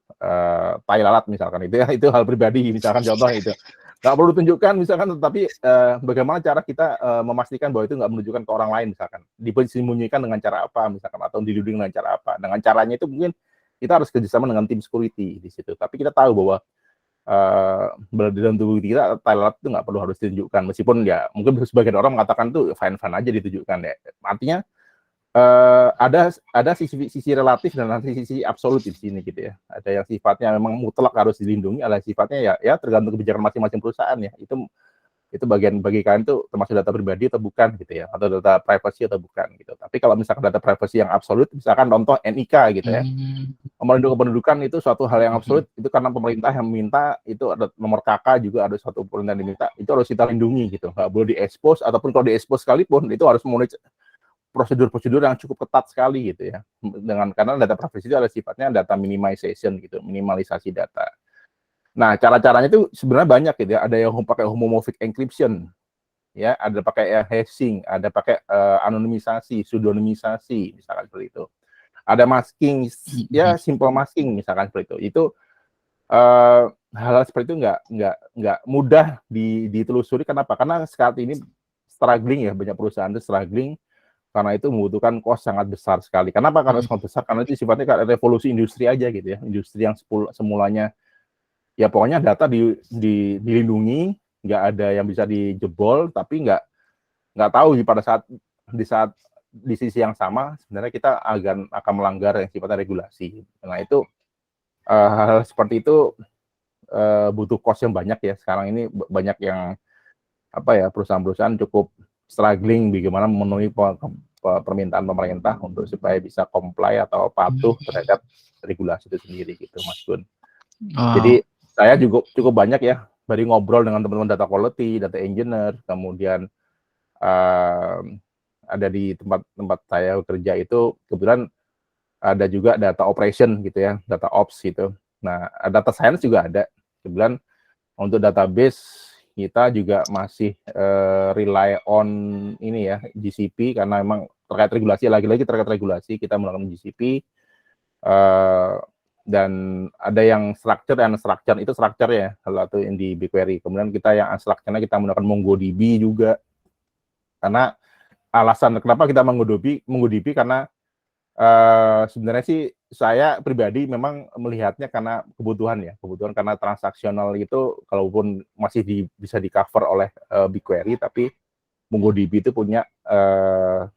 tai lalat misalkan, itu hal pribadi misalkan, contoh itu. Nggak perlu ditunjukkan misalkan, tetapi bagaimana cara kita memastikan bahwa itu nggak menunjukkan ke orang lain misalkan, disembunyikan dengan cara apa misalkan, atau dilindungi dengan cara apa. Dengan caranya itu mungkin kita harus kerjasama dengan tim security di situ. Tapi kita tahu bahwa dalam tubuh kita lalat itu nggak perlu harus ditunjukkan, meskipun ya mungkin sebagian orang mengatakan tuh fine aja ditunjukkan ya. Artinya ada sisi relatif dan nanti sisi absolut di sini gitu ya. Ada yang sifatnya memang mutlak harus dilindungi, ada sifatnya ya tergantung kebijakan masing-masing perusahaan ya. Itu itu bagian bagi kalian itu termasuk data pribadi atau bukan gitu ya, atau data privacy atau bukan gitu. Tapi kalau misalkan data privacy yang absolut, misalkan contoh NIK gitu ya, nomor induk kependudukan itu suatu hal yang absolut, itu karena pemerintah yang minta, itu ada nomor KK juga ada suatu pemerintah yang diminta, itu harus kita lindungi gitu, nggak boleh diekspos, ataupun kalau diekspos sekalipun itu harus memenuhi prosedur-prosedur yang cukup ketat sekali gitu ya, karena data privacy itu adalah sifatnya data minimization gitu, minimalisasi data. Nah, cara-caranya itu sebenarnya banyak gitu ya. Ada yang pakai homomorphic encryption, ya, ada pakai hashing, ada pakai anonimisasi, pseudonymisasi, misalkan seperti itu. Ada masking, ya simple masking, misalkan seperti itu. Itu hal-hal seperti itu nggak mudah ditelusuri. Kenapa? Karena saat ini struggling ya, banyak perusahaan itu struggling karena itu membutuhkan cost sangat besar sekali. Kenapa? Karena sangat besar, karena itu sifatnya kayak revolusi industri aja gitu ya. Industri yang semulanya ya pokoknya data dilindungi, nggak ada yang bisa dijebol, tapi nggak tahu pada saat di sisi yang sama sebenarnya kita akan melanggar yang sifatnya regulasi. Nah itu hal seperti itu butuh cost yang banyak ya. Sekarang ini banyak yang perusahaan-perusahaan cukup struggling bagaimana memenuhi permintaan pemerintah untuk supaya bisa comply atau patuh terhadap regulasi itu sendiri gitu, Mas Gun. Jadi saya juga cukup banyak ya dari ngobrol dengan teman-teman data quality, data engineer, kemudian ada di tempat saya kerja itu kebetulan ada juga data operation gitu ya, data ops gitu. Nah, data science juga ada. Kebetulan untuk database kita juga masih rely on ini ya, GCP, karena memang terkait regulasi, lagi-lagi terkait regulasi kita melakukan GCP. Dan ada yang structure dan unstructured, itu structure ya kalau itu di BigQuery. Kemudian kita yang unstructured kita menggunakan MongoDB juga. Karena alasan kenapa kita MongoDB karena sebenarnya sih saya pribadi memang melihatnya karena kebutuhan karena transaksional itu kalaupun masih bisa di cover oleh BigQuery, tapi MongoDB itu punya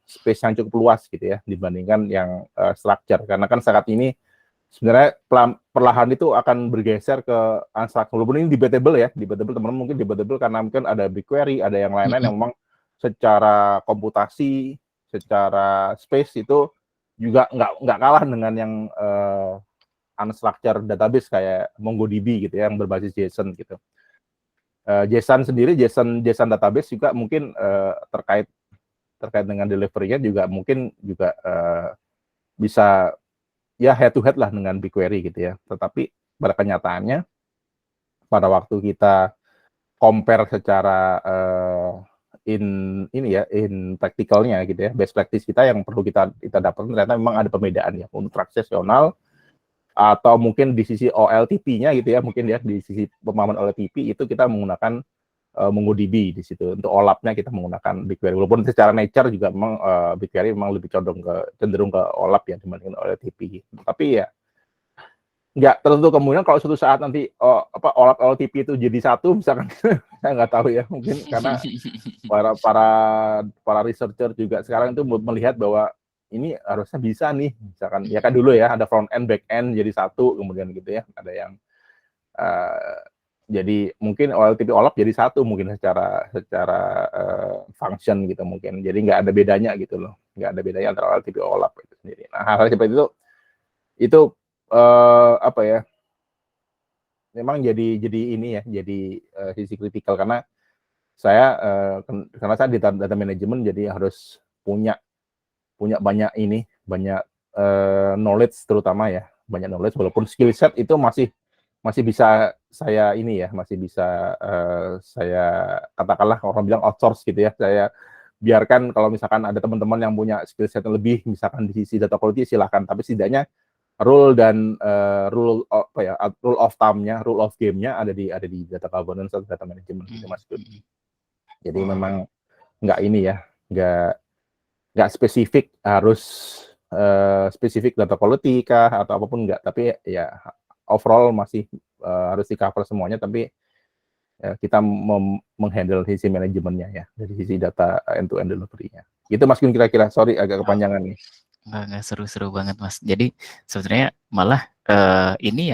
space yang cukup luas gitu ya dibandingkan yang structure. Karena kan saat ini sebenarnya perlahan itu akan bergeser ke unstructured. Walaupun ini debatable ya, teman-teman mungkin debatable karena mungkin ada BigQuery, ada yang lain-lain yang memang secara komputasi, secara space itu juga nggak kalah dengan yang unstructured database kayak MongoDB gitu ya, yang berbasis JSON gitu. JSON sendiri, JSON database juga mungkin terkait dengan delivery-nya juga mungkin juga bisa ya head to head lah dengan BigQuery gitu ya. Tetapi pada kenyataannya pada waktu kita compare secara in practical-nya gitu ya, best practice kita yang perlu kita dapatkan ternyata memang ada perbedaan ya untuk transaksional atau mungkin di sisi OLTP-nya gitu ya, mungkin ya di sisi pemahaman OLTP itu kita menggunakan MongoDB di situ. Untuk OLAP-nya kita menggunakan BigQuery. Walaupun secara nature juga memang BigQuery memang lebih cenderung ke OLAP ya dibandingkan OLTP. Tapi ya nggak tertentu kemungkinan kalau suatu saat nanti OLAP OLTP itu jadi satu misalkan saya nggak tahu ya, mungkin karena para researcher juga sekarang itu melihat bahwa ini harusnya bisa nih, misalkan ya kan dulu ya ada front end back end jadi satu kemudian gitu ya, ada yang jadi mungkin OLTP OLAP jadi satu mungkin secara function gitu mungkin. Jadi nggak ada bedanya gitu loh. Nggak ada bedanya antara OLTP OLAP itu sendiri. Nah, hal-hal seperti itu memang jadi ini ya, jadi sisi kritikal karena saya di data manajemen jadi harus punya banyak knowledge terutama ya, banyak knowledge walaupun skill set itu masih bisa saya saya katakanlah orang bilang outsource gitu ya, saya biarkan kalau misalkan ada teman-teman yang punya skill set lebih misalkan di sisi data quality silahkan, tapi setidaknya rule dan rule of thumb-nya, rule of game-nya ada di data governance atau data management gitu Mas. Jadi memang nggak spesifik harus spesifik data quality kah atau apapun nggak, tapi ya overall masih harus di cover semuanya, tapi kita menghandle sisi manajemennya ya dari sisi data end-to-end delivery-nya. Gitu Mas Gun kira-kira. Sorry agak kepanjangan nih. Nggak seru-seru banget Mas. Jadi sebenarnya malah ini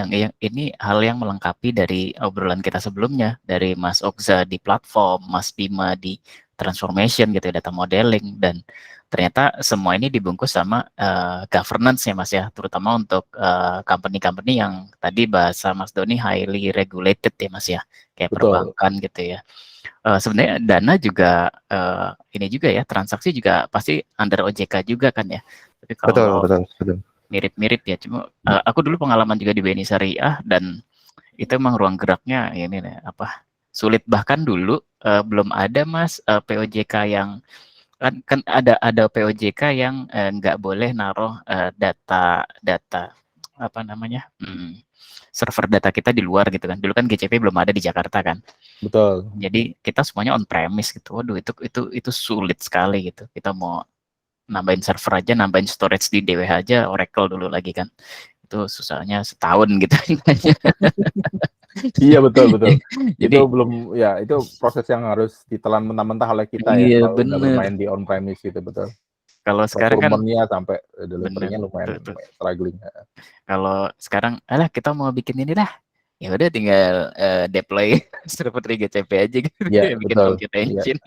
hal yang melengkapi dari obrolan kita sebelumnya, dari Mas Okza di platform, Mas Bima di transformation gitu, data modeling, dan ternyata semua ini dibungkus sama governance ya Mas ya, terutama untuk company-company yang tadi bahasa Mas Doni highly regulated ya Mas ya, kayak Betul. perbankan gitu ya. Sebenarnya dana juga ini juga ya, transaksi juga pasti under OJK juga kan ya. Tapi kalau Betul. mirip-mirip ya, cuma aku dulu pengalaman juga di BNI Syariah, dan itu emang ruang geraknya ini apa, sulit. Bahkan dulu belum ada Mas POJK yang kan ada POJK yang nggak boleh naruh data apa namanya, server data kita di luar gitu kan. Dulu kan GCP belum ada di Jakarta kan. Betul. Jadi kita semuanya on premise gitu. Waduh, itu sulit sekali gitu. Kita mau nambahin server aja, nambahin storage di DWH aja, Oracle dulu lagi kan. Itu susahnya setahun gitu. Iya betul. Jadi Itu belum ya, itu proses yang harus ditelan mentah-mentah oleh kita ya iya kalau udah bener. bermain di on premise itu betul. Kalau sekarang kan Procurement-nya sampai bener, delivery-nya lumayan betul. struggling. Kalau sekarang, alah kita mau bikin ini dah, ya udah tinggal deploy server 3GCP aja gitu, Iya bikin betul. compute Iya. engine,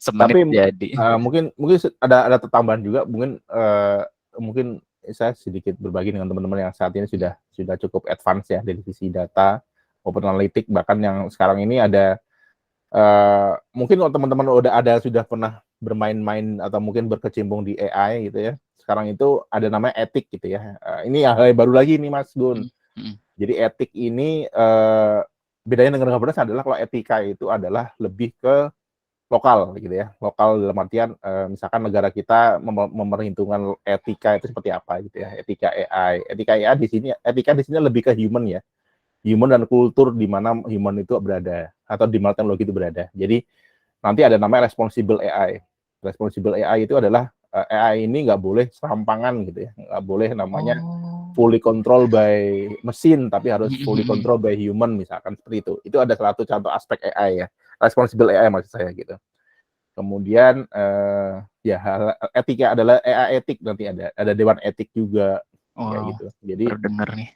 semenit Tapi jadi. mungkin ada tambahan juga, mungkin saya sedikit berbagi dengan teman-teman yang saat ini sudah cukup advance ya dari sisi data maupun analitik, bahkan yang sekarang ini ada mungkin kalau teman-teman sudah pernah bermain-main atau mungkin berkecimpung di AI gitu ya. Sekarang itu ada namanya etik gitu ya. Ini hal yang baru lagi nih Mas Gun. Jadi etik ini bedanya dengan governance adalah kalau etika itu adalah lebih ke lokal gitu ya. Lokal dalam artian misalkan negara kita memperhitungkan etika itu seperti apa gitu ya. Etika AI. Etika di sini lebih ke human ya. Human dan kultur di mana human itu berada atau di mana teknologi itu berada. Jadi nanti ada namanya responsible AI. Responsible AI itu adalah AI ini nggak boleh serampangan gitu ya, nggak boleh namanya fully control by mesin, tapi harus fully control by human misalkan seperti itu. Itu ada satu contoh aspek AI ya, responsible AI maksud saya gitu. Kemudian ya etika adalah AI etik, nanti ada dewan etik juga kayak gitu. Jadi baru denger nih.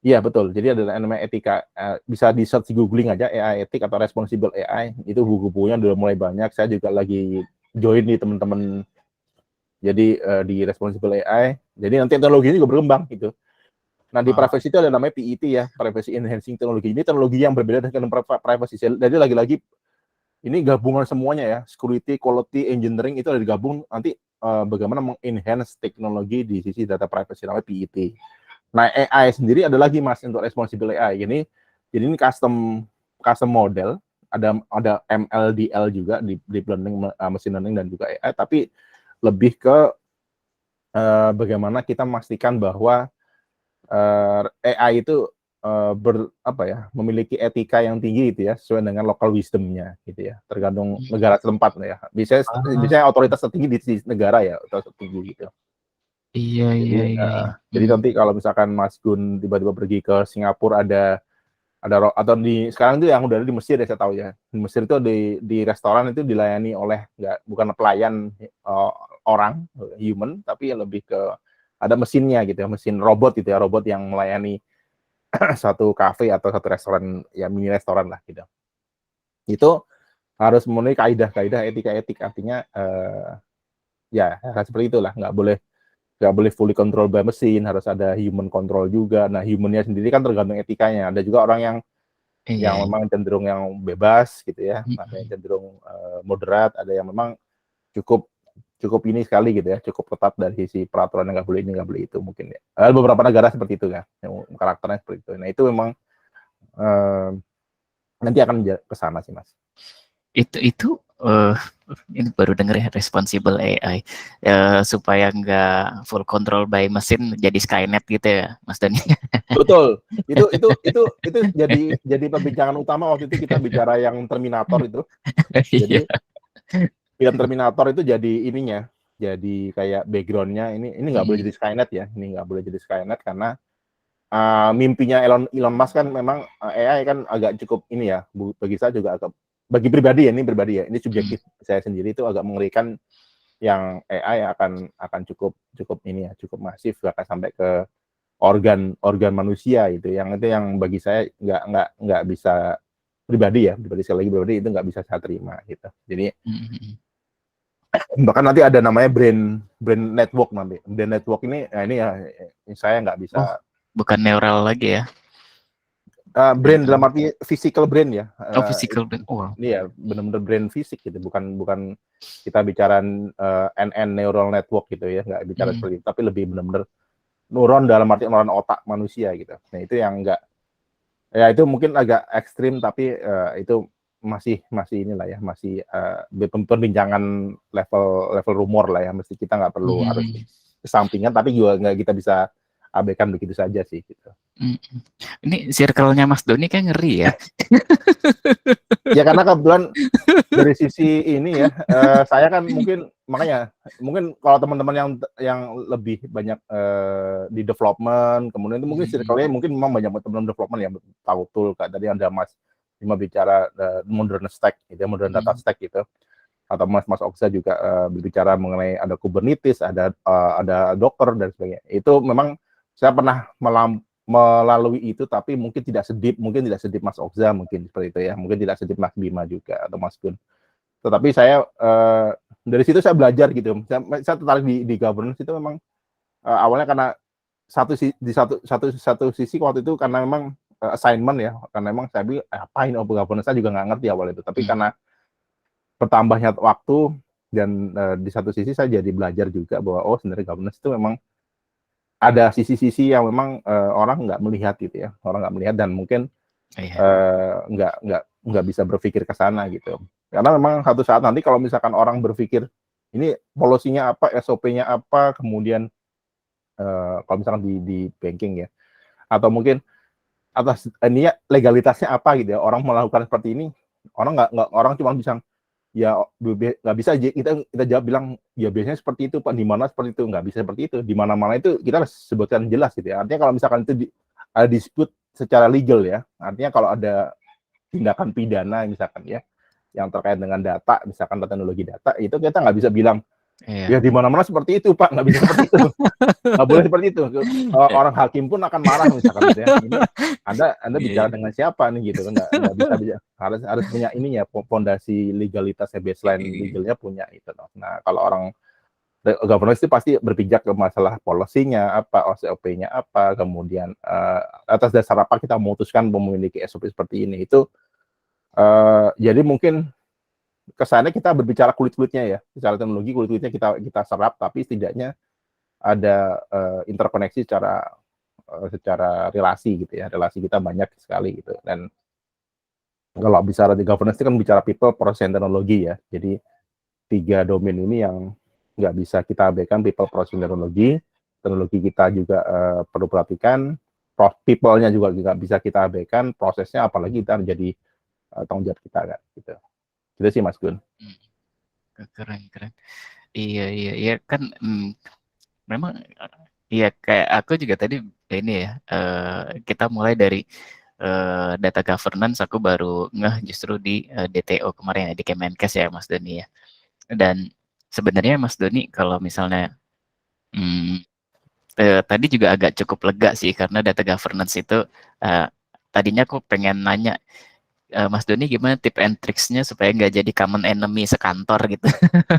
iya betul. Jadi ada namanya etika. Bisa di search di googling aja AI etik atau responsible AI. Itu buku-bukunya udah mulai banyak. Saya juga lagi join nih teman-teman. Jadi di responsible AI. Jadi nanti teknologinya juga berkembang gitu. Nah di privacy itu ada namanya PET ya, privacy enhancing technology. Ini teknologi yang berbeda dengan privacy. Jadi lagi-lagi ini gabungan semuanya ya. Security, quality, engineering itu ada digabung. Nanti bagaimana mengenhance teknologi di sisi data privacy namanya PET. Nah, AI sendiri ada lagi Mas untuk responsible AI. Jadi ini custom model, ada MLDL juga di deep learning, machine learning dan juga AI, tapi lebih ke bagaimana kita memastikan bahwa AI itu memiliki etika yang tinggi gitu ya, sesuai dengan local wisdom-nya gitu ya, tergantung negara setempat ya. Biasanya otoritas tertinggi di negara ya, otoritas tertinggi gitu. Iya. Jadi nanti kalau misalkan Mas Gun tiba-tiba pergi ke Singapura ada atau sekarang itu yang udah ada di Mesir ya saya tahu ya. Di Mesir itu di restoran itu dilayani oleh bukan pelayan orang human, tapi lebih ke ada mesinnya gitu ya, mesin robot gitu ya, robot yang melayani satu kafe atau satu restoran ya, mini restoran lah gitu. Itu harus memenuhi kaidah-kaidah etika-etik, artinya ya seperti itulah, nggak boleh fully control by mesin, harus ada human control juga. Nah, humannya sendiri kan tergantung etikanya. Ada juga orang yang memang cenderung yang bebas gitu ya, ada yang cenderung moderat, ada yang memang cukup ini sekali gitu ya, cukup ketat dari sisi peraturan yang nggak boleh ini, nggak boleh itu mungkin ya. Ada beberapa negara seperti itu kan, yang karakternya seperti itu. Nah, itu memang nanti akan ke sana sih Mas. Itu ini baru denger ya, responsible AI supaya nggak full control by mesin jadi Skynet gitu ya Mas Dani. Betul. Itu jadi perbincangan utama waktu itu kita bicara yang Terminator itu. Jadi film Terminator itu jadi ininya, jadi kayak backgroundnya ini nggak boleh jadi Skynet ya, ini nggak boleh jadi Skynet karena mimpinya Elon Musk kan memang AI kan agak cukup ini ya, bagi saya juga agak, bagi pribadi ya, ini subjektif saya sendiri, itu agak mengerikan yang AI akan cukup ini ya, cukup masif, akan sampai ke organ manusia itu yang bagi saya nggak bisa pribadi sekali lagi pribadi itu nggak bisa saya terima gitu. Jadi bahkan nanti ada namanya brain network nanti. Brain network ini saya nggak bisa. Bukan neural lagi ya? Brain dalam arti physical brain ya. Physical brain. Iya, benar-benar brain fisik gitu. Bukan kita bicara NN neural network gitu ya, nggak bicara seperti itu, tapi lebih benar-benar neuron dalam arti neuron otak manusia gitu. Nah itu yang enggak, ya itu mungkin agak ekstrim, tapi itu masih inilah ya, masih perbincangan level rumor lah ya. Mesti kita nggak perlu harus kesampingan, tapi juga nggak kita bisa abaikan begitu saja sih gitu. Ini circle-nya Mas Doni kayak ngeri ya. Ya karena kebetulan dari sisi ini ya, saya kan makanya mungkin kalau teman-teman yang lebih banyak di development, kemudian itu mungkin circle-nya mungkin memang banyak teman-teman development yang tahu tool, kayak tadi ada Mas Bima bicara modern stack gitu ya, modern data stack gitu, atau Mas Oksa juga berbicara mengenai ada Kubernetes, ada Docker dan sebagainya. Itu memang saya pernah melalui itu, tapi mungkin tidak sedip Mas Oksa, mungkin seperti itu ya, mungkin tidak sedip Mas Bima juga atau Mas Gun. Tetapi saya dari situ saya belajar gitu. Saya tertarik di governance itu memang awalnya karena satu sisi waktu itu karena memang assignment ya, karena memang saya bilang apain governance, saya juga nggak ngerti awal itu. Tapi karena bertambahnya waktu dan di satu sisi saya jadi belajar juga bahwa sebenarnya governance itu memang ada sisi-sisi yang memang orang nggak melihat gitu ya, orang nggak melihat dan mungkin nggak bisa berpikir ke sana gitu. Karena memang satu saat nanti kalau misalkan orang berpikir ini polosinya apa, SOP-nya apa, kemudian kalau misalkan di banking ya, atau mungkin atas ini ya legalitasnya apa gitu ya, orang melakukan seperti ini, orang cuma bisa ya nggak bisa kita jawab bilang ya biasanya seperti itu Pak, di mana seperti itu, nggak bisa seperti itu, di mana-mana itu kita harus sebutkan jelas gitu ya. Artinya kalau misalkan itu ada dispute secara legal ya, artinya kalau ada tindakan pidana misalkan ya yang terkait dengan data, misalkan teknologi data, itu kita nggak bisa bilang ya di mana-mana seperti itu Pak, nggak bisa seperti itu, nggak boleh seperti itu. Orang hakim pun akan marah misalkan gitu ya. Ini Anda bicara dengan siapa nih gitu kan, nggak bisa harus punya ininya, fondasi legalitasnya, baseline legalnya punya itu. Nah kalau orang governance itu pasti berpijak ke masalah policy-nya apa, SOP-nya apa, kemudian atas dasar apa kita memutuskan memiliki SOP seperti ini. Itu jadi mungkin kesannya kita berbicara kulit-kulitnya ya, secara teknologi kulit-kulitnya kita serap, tapi setidaknya ada interkoneksi secara relasi gitu ya, relasi kita banyak sekali gitu. Dan kalau bicara di governance itu kan bicara people, process, teknologi ya. Jadi 3 domain ini yang nggak bisa kita abaikan, people, process, teknologi kita juga perlu perhatikan, people-nya juga nggak bisa kita abaikan, prosesnya apalagi kita jadi tanggung jawab kita kan gitu. Gitu sih Mas Gun. Keren. Iya kan memang iya kayak aku juga tadi ini ya, kita mulai dari data governance, aku baru ngeh justru di DTO kemarin ya, di Kemenkes ya Mas Doni ya. Dan sebenarnya Mas Doni kalau misalnya tadi juga agak cukup lega sih, karena data governance itu tadinya aku pengen nanya Mas Doni gimana tip and tricksnya supaya nggak jadi common enemy sekantor gitu.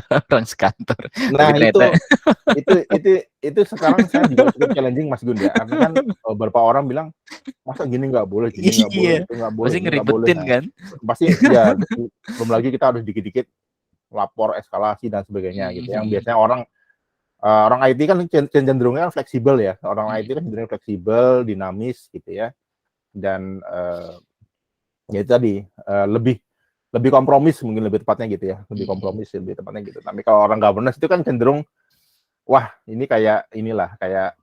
Orang sekantor. Nah itu sekarang saya juga cukup challenging Mas Gun ya, karena kan beberapa orang bilang masa gini nggak boleh, gini nggak boleh, itu nggak boleh, pasti ini nggak boleh. ngeribetin kan? Pasti ya belum lagi kita harus dikit-dikit lapor eskalasi dan sebagainya gitu. Yang biasanya orang IT kan cenderungnya fleksibel ya, orang IT kan cenderung fleksibel, dinamis gitu ya, dan ya itu tadi lebih kompromis mungkin lebih tepatnya gitu ya, lebih kompromis lebih tepatnya gitu. Tapi kalau orang governance itu kan cenderung wah ini kayak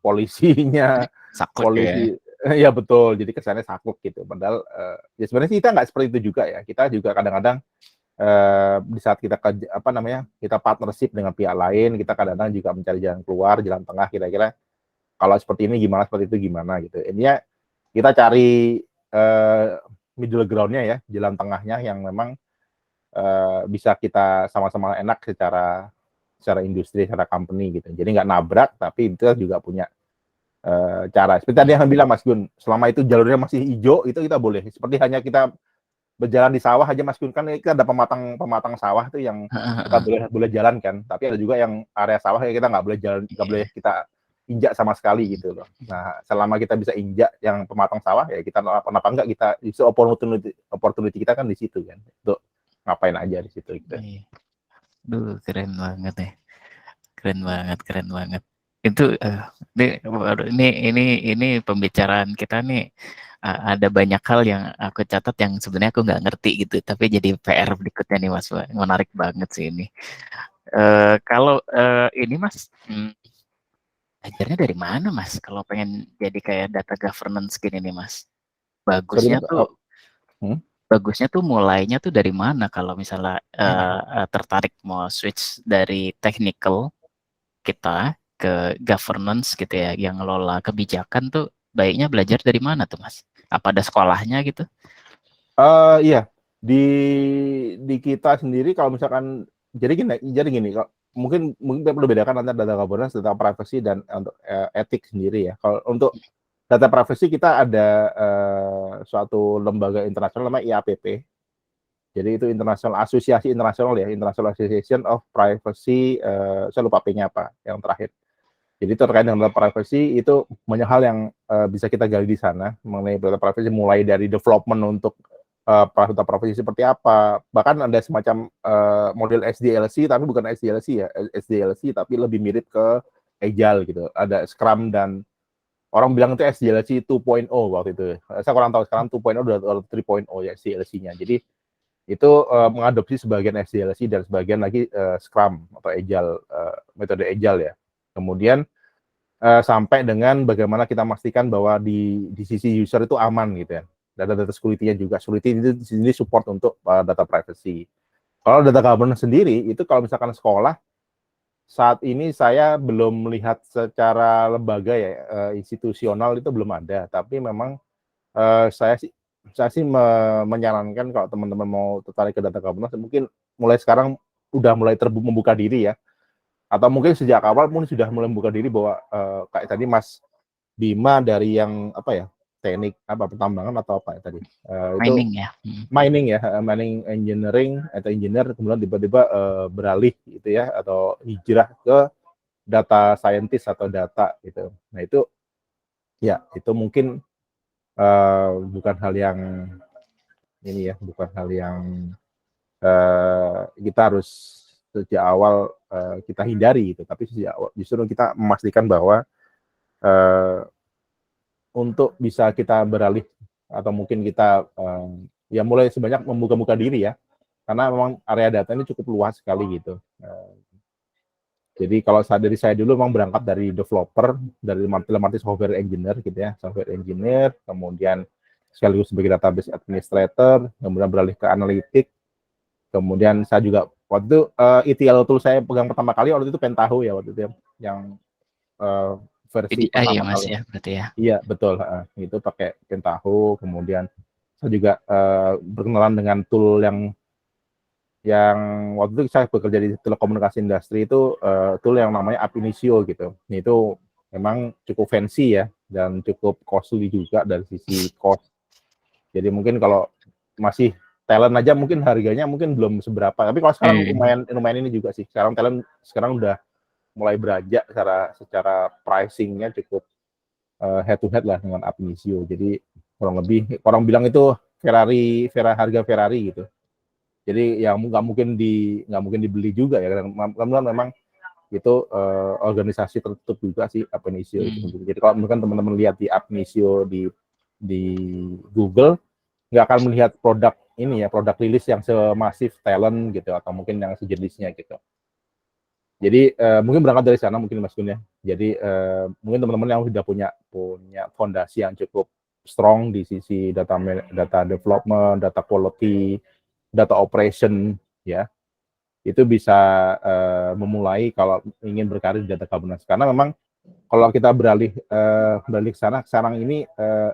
polisinya, polisi ya betul, jadi kesannya saklek gitu. Padahal ya sebenarnya kita nggak seperti itu juga ya. Kita juga kadang-kadang di saat kita kita partnership dengan pihak lain, kita kadang-kadang juga mencari jalan keluar, jalan tengah, kira-kira kalau seperti ini gimana, seperti itu gimana gitu. Intinya kita cari middle ground-nya ya, jalan tengahnya yang memang bisa kita sama-sama enak secara secara industri, secara company gitu. Jadi nggak nabrak, tapi itu juga punya cara. Seperti tadi yang bilang Mas Gun, selama itu jalurnya masih hijau, itu kita boleh. Seperti hanya kita berjalan di sawah aja Mas Gun, kan kita ada pematang sawah tuh yang kita boleh jalan kan, tapi ada juga yang area sawah yang kita nggak boleh jalan, nggak boleh kita injak sama sekali gitu loh. Nah, selama kita bisa injak yang pematang sawah ya kita kenapa enggak, kita itu opportunity kita kan di situ kan, untuk ngapain aja di situ gitu. Duh, keren banget ya, keren banget. Itu ini pembicaraan kita nih. Ada banyak hal yang aku catat yang sebenarnya aku nggak ngerti gitu, tapi jadi PR berikutnya nih Mas, menarik banget sih ini. Kalau ini Mas, ajarnya dari mana Mas? Kalau pengen jadi kayak data governance gini nih Mas, bagusnya tuh mulainya tuh dari mana? Kalau misalnya tertarik mau switch dari technical kita ke governance gitu ya, yang ngelola kebijakan tuh baiknya belajar dari mana tuh Mas? Apa ada sekolahnya gitu? Iya, di kita sendiri kalau misalkan jadi gini, mungkin perlu bedakan antara data governance, data privacy, dan untuk etik sendiri ya. Kalau untuk data privacy kita ada suatu lembaga internasional namanya IAPP. Jadi itu asosiasi internasional ya, International Association of Privacy. Saya lupa P-nya apa yang terakhir. Jadi terkait dengan data privacy itu banyak hal yang bisa kita gali di sana mengenai data privacy, mulai dari development untuk data privacy seperti apa. Bahkan ada semacam model SDLC, tapi bukan SDLC ya, SDLC tapi lebih mirip ke Agile gitu. Ada Scrum dan orang bilang itu SDLC 2.0 waktu itu. Saya kurang tahu sekarang 2.0 atau 3.0 ya SDLC-nya. Jadi itu mengadopsi sebagian SDLC dan sebagian lagi Scrum atau Agile, metode Agile ya. Kemudian sampai dengan bagaimana kita memastikan bahwa di sisi user itu aman gitu ya. Data security-nya juga, security itu di sini support untuk data privacy. Kalau data governance sendiri, itu kalau misalkan sekolah, saat ini saya belum melihat secara lembaga ya, institusional itu belum ada. Tapi memang saya sih menyarankan kalau teman-teman mau tertarik ke data governance, mungkin mulai sekarang udah mulai membuka diri ya. Atau mungkin sejak awal pun sudah mulai membuka diri bahwa kayak tadi Mas Bima dari yang apa ya, teknik apa pertambangan atau apa ya tadi, Mining ya. Mining ya, mining engineering atau engineer, kemudian tiba-tiba beralih gitu ya, atau hijrah ke data scientist atau data gitu. Nah itu ya, itu mungkin bukan hal yang ini ya, bukan hal yang kita harus sejak awal kita hindari gitu, tapi sejak awal justru kita memastikan bahwa untuk bisa kita beralih atau mungkin kita ya mulai sebanyak membuka-buka diri ya, karena memang area data ini cukup luas sekali gitu. Jadi kalau dari saya dulu memang berangkat dari developer, dari software engineer gitu ya, software engineer, kemudian sekaligus sebagai database administrator, kemudian beralih ke analitik, kemudian saya juga waktu itu ETL tool saya pegang pertama kali waktu itu Pentaho ya, waktu itu yang versi PDI ya pertama Mas kali. ya, berarti ya. Iya betul, itu pakai Pentaho. Kemudian saya juga berkenalan dengan tool yang waktu itu saya bekerja di telekomunikasi industri itu, tool yang namanya Ab Initio gitu. Itu memang cukup fancy ya, dan cukup costly juga dari sisi cost. Jadi mungkin kalau masih talent aja mungkin harganya mungkin belum seberapa. Tapi kalau sekarang lumayan ini juga sih. Sekarang talent udah mulai beranjak secara pricing-nya cukup head to head lah dengan Ab Initio. Jadi kurang lebih orang bilang itu harga Ferrari gitu. Jadi ya nggak mungkin dibeli juga ya, karena memang itu organisasi tertutup juga sih Ab Initio itu. Jadi kalau mungkin teman-teman lihat di Ab Initio di Google, nggak akan melihat produk ini ya, produk rilis yang semasif talent gitu, atau mungkin yang sejenisnya gitu. Jadi mungkin berangkat dari sana mungkin Mas Gun ya. Jadi mungkin teman-teman yang sudah punya fondasi yang cukup strong di sisi data development, data quality, data operation ya, itu bisa memulai kalau ingin berkarir di data governance. Karena memang kalau kita beralih ke sana, sekarang ini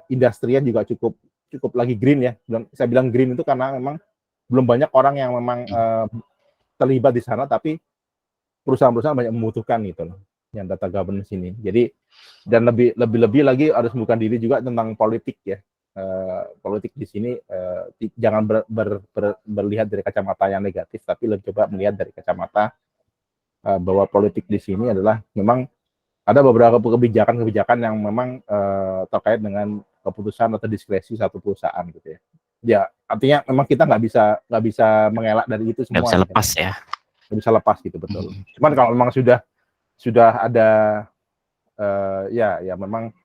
industrinya juga cukup lagi green ya. Saya bilang green itu karena memang belum banyak orang yang memang terlibat di sana, tapi perusahaan-perusahaan banyak membutuhkan gitu loh, yang data governance ini. Jadi dan lebih lagi harus membuka diri juga tentang politik ya. Politik di sini jangan berlihat dari kacamata yang negatif, tapi lebih coba melihat dari kacamata bahwa politik di sini adalah memang ada beberapa kebijakan-kebijakan yang memang terkait dengan keputusan atau diskresi satu perusahaan gitu ya. Ya artinya memang kita nggak bisa mengelak dari itu semua. Nggak bisa lepas ya. Nggak bisa lepas gitu, betul. Cuman kalau memang sudah ada ya memang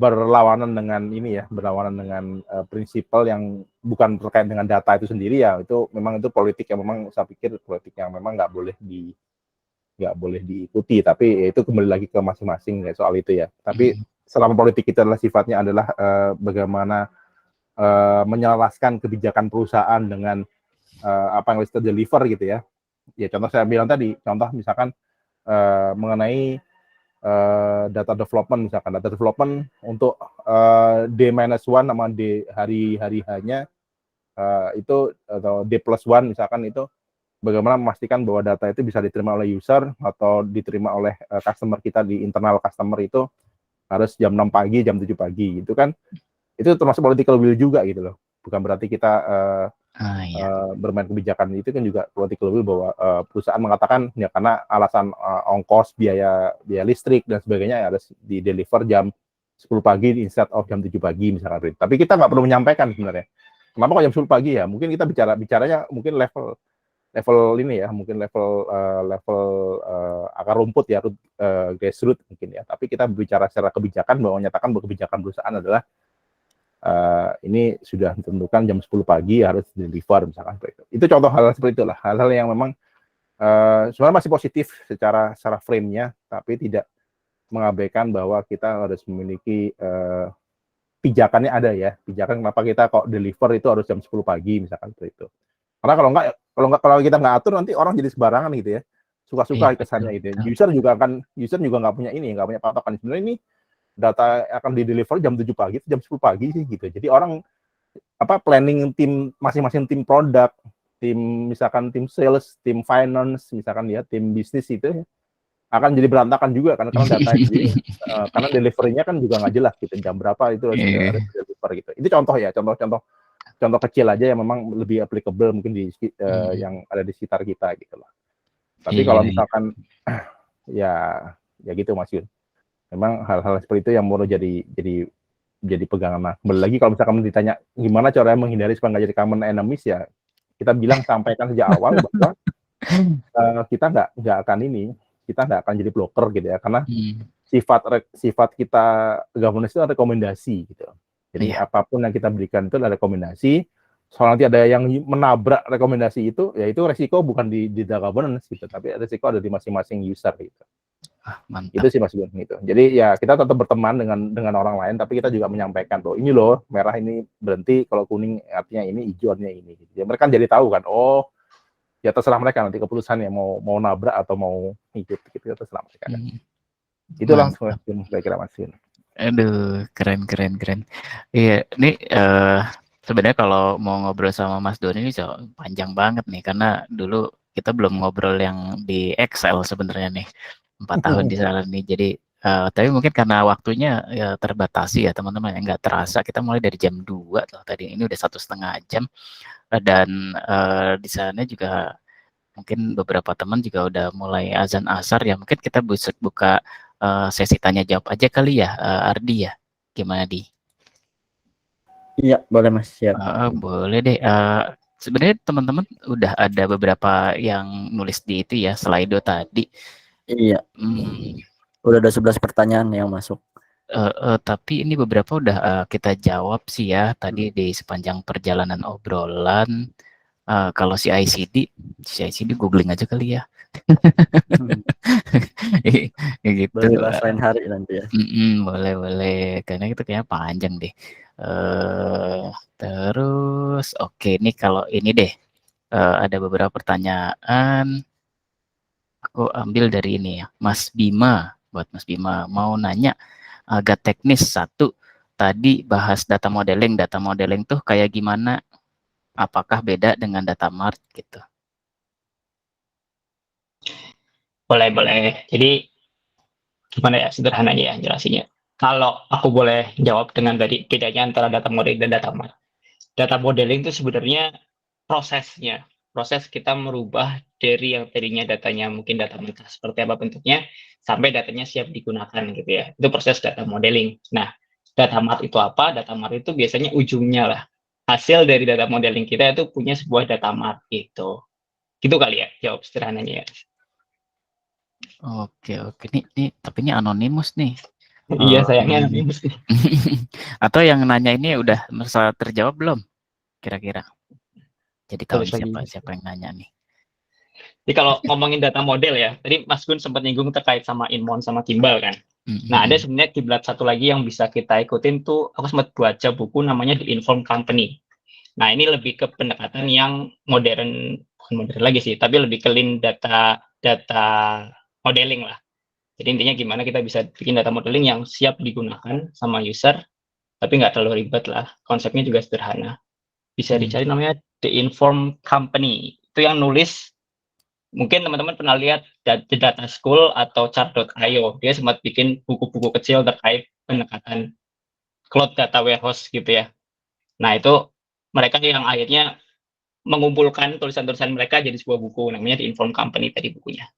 berlawanan dengan ini ya, berlawanan dengan prinsipal yang bukan terkait dengan data itu sendiri ya, itu memang itu politik yang memang saya pikir politik yang memang nggak boleh diikuti, tapi ya itu kembali lagi ke masing-masing ya soal itu ya. Tapi selama politik kita adalah sifatnya adalah bagaimana menyelaraskan kebijakan perusahaan dengan apa yang kita deliver gitu ya. Ya contoh saya bilang tadi, contoh misalkan mengenai data development misalkan, data development untuk D-1 sama D hari hanya itu atau D+1 misalkan, itu bagaimana memastikan bahwa data itu bisa diterima oleh user atau diterima oleh customer kita di internal customer itu harus jam 6 pagi, jam 7 pagi gitu kan. Itu termasuk political will juga gitu loh. Bukan berarti kita bermain kebijakan, itu kan juga political will bahwa perusahaan mengatakan ya karena alasan ongkos, biaya listrik dan sebagainya ya harus di deliver jam 10 pagi instead of jam 7 pagi misalkan. Tapi kita nggak perlu menyampaikan sebenarnya. Kenapa kok jam 10 pagi ya? Mungkin kita bicaranya mungkin level ini ya, mungkin level akar rumput ya, grassroots mungkin ya. Tapi kita bicara secara kebijakan bahwa menyatakan bahwa kebijakan perusahaan adalah ini sudah ditentukan jam 10 pagi harus deliver misalkan seperti itu. Itu contoh hal seperti itulah, hal-hal yang memang sebenarnya masih positif secara frame-nya, tapi tidak mengabaikan bahwa kita harus memiliki pijakannya ada ya. Pijakan kenapa kita kok deliver itu harus jam 10 pagi misalkan seperti itu. Karena kalau kita nggak atur nanti orang jadi sembarangan gitu ya. Suka-suka kesannya gitu ya. User juga nggak punya nggak punya patokan. Sebenarnya ini data akan di-deliver jam 7 pagi, jam 10 pagi sih gitu. Jadi orang planning tim masing-masing, tim produk, misalkan tim sales, tim finance, misalkan ya tim bisnis itu akan jadi berantakan juga karena data itu karena delivery-nya kan juga nggak jelas gitu, jam berapa itu harus deliver gitu. Itu contoh ya, contoh kecil aja yang memang lebih applicable mungkin di yang ada di sekitar kita gitu loh. Tapi kalau misalkan ya gitu Mas Yun. Memang hal-hal seperti itu yang mau jadi pegangan. Kembali lagi kalau misalkan ditanya gimana caranya menghindari supaya nggak jadi common enemies ya, kita bilang sampaikan sejak awal bahwa kita nggak akan jadi blocker gitu ya, karena sifat kita governance itu rekomendasi gitu. Jadi apapun yang kita berikan itu adalah rekomendasi. Soal nanti ada yang menabrak rekomendasi itu, ya itu resiko bukan di data governance gitu, tapi resiko ada di masing-masing user gitu. Mantap. Itu sih Mas Gun gitu. Jadi ya kita tetap berteman dengan orang lain, tapi kita juga menyampaikan bahwa ini loh, merah ini berhenti, kalau kuning artinya ini, hijau artinya ini. Ya mereka jadi tahu kan, oh ya terserah mereka nanti keputusannya mau nabrak atau mau ikut gitu, terserah mereka kan. Itulah kira-kira Mas Gun. Aduh, keren. Iya, ini sebenarnya kalau mau ngobrol sama Mas Doni ini panjang banget nih, karena dulu kita belum ngobrol yang di Excel sebenarnya nih. 4 tahun di sana nih, jadi tapi mungkin karena waktunya ya terbatasi ya teman-teman, yang nggak terasa kita mulai dari jam 2 loh tadi, ini udah 1,5 jam, dan di sana juga mungkin beberapa teman juga udah mulai azan asar ya, mungkin kita buka sesi tanya jawab aja kali ya, Ardi ya, gimana Di? Iya boleh Mas, siap. Boleh deh. Sebenarnya teman-teman udah ada beberapa yang nulis di itu ya, Slido tadi. Iya. Udah ada 11 pertanyaan yang masuk. Tapi ini beberapa udah kita jawab sih ya tadi di sepanjang perjalanan obrolan. Kalau si ICD googling aja kali ya. Gitu. Boleh bahas lain hari nanti ya. Boleh. Karena itu kayaknya panjang deh. Terus oke, nih kalau ini deh ada beberapa pertanyaan. Aku ambil dari ini ya, Mas Bima. Buat Mas Bima, mau nanya agak teknis satu. Tadi bahas data modeling tuh kayak gimana? Apakah beda dengan data mart gitu? Boleh. Jadi gimana ya sederhananya ya jelasinnya. Kalau aku boleh jawab dengan tadi bedanya antara data modeling dan data mart. Data modeling itu sebenarnya prosesnya. Proses kita merubah dari yang tadinya datanya mungkin data mentah seperti apa bentuknya sampai datanya siap digunakan gitu ya. Itu proses data modeling. Nah, data mart itu apa? Data mart itu biasanya ujungnya lah. Hasil dari data modeling kita itu punya sebuah data mart gitu. Gitu kali ya jawab sederhananya ya. Oke. Nih, tapi ini anonimus nih. Iya sayangnya nanti mesti. Atau yang nanya ini udah merasa terjawab belum? Kira-kira. Jadi tahu Tulis lagi. siapa yang nanya nih. Jadi kalau ngomongin data model ya, tadi Mas Gun sempat nyinggung terkait sama Inmon sama Kimbal kan. Nah, ada sebenarnya kiblat satu lagi yang bisa kita ikutin tuh, aku sempat baca buku namanya The Informed Company. Nah, ini lebih ke pendekatan yang modern, bukan modern lagi sih, tapi lebih ke lean data modeling lah. Jadi intinya gimana kita bisa bikin data modeling yang siap digunakan sama user, tapi nggak terlalu ribet lah. Konsepnya juga sederhana. Bisa dicari namanya The Informed Company. Itu yang nulis, mungkin teman-teman pernah lihat The Data School atau Chart.io. Dia sempat bikin buku-buku kecil terkait pendekatan cloud data warehouse gitu ya. Nah, itu mereka yang akhirnya mengumpulkan tulisan-tulisan mereka jadi sebuah buku, namanya The Informed Company tadi bukunya.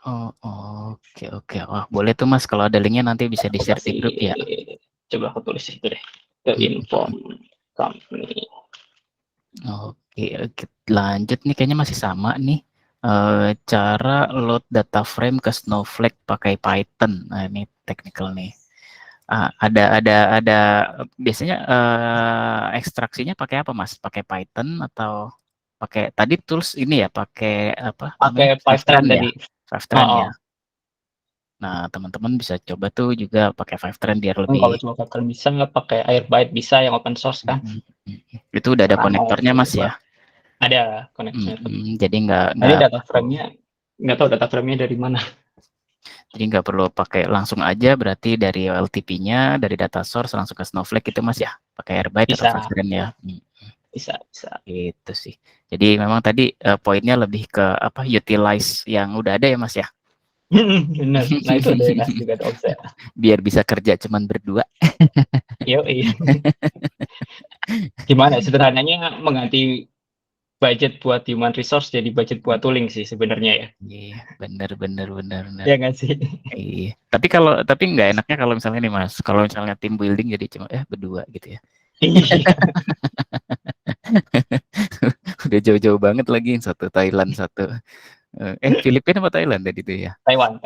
Oke. Wah, boleh tuh Mas, kalau ada linknya nanti bisa di-share di grup ya. Coba aku tulis itu deh. The Informed Company. Oke, lanjut nih, kayaknya masih sama nih. Cara load data frame ke Snowflake pakai Python. Nah, ini technical nih. Ada biasanya ekstraksinya pakai apa Mas? Pakai Python atau pakai tadi tools ini ya, pakai apa? Pakai Fivetran tadi. Fivetran ya. Nah, teman-teman bisa coba tuh juga pakai Fivetran biar lebih. Kalau cuma Fivetran bisa, pakai Airbyte bisa yang open source kan. Itu udah ada konektornya Mas ya? Ada konektornya. Jadi nggak. Ini data frame-nya nggak tahu data frame-nya dari mana. Jadi nggak perlu pakai langsung aja, berarti dari OLTP-nya, dari data source langsung ke Snowflake itu Mas ya? Pakai Airbyte atau Fivetran ya? Bisa. Gitu sih. Jadi memang tadi poinnya lebih ke apa, utilize yang udah ada ya Mas ya? Benar. Nah itu ada juga saya. Biar bisa kerja cuman berdua. Iya. Gimana? Sederhananya mengganti budget buat human resource jadi budget buat tooling sih sebenarnya ya. Iya, benar. Iya nggak sih? Iya. Tapi nggak enaknya kalau misalnya nih Mas, kalau misalnya tim building jadi cuma berdua gitu ya. Udah jauh-jauh banget lagi, satu Thailand, satu Filipina apa Thailand tadi itu ya? Taiwan.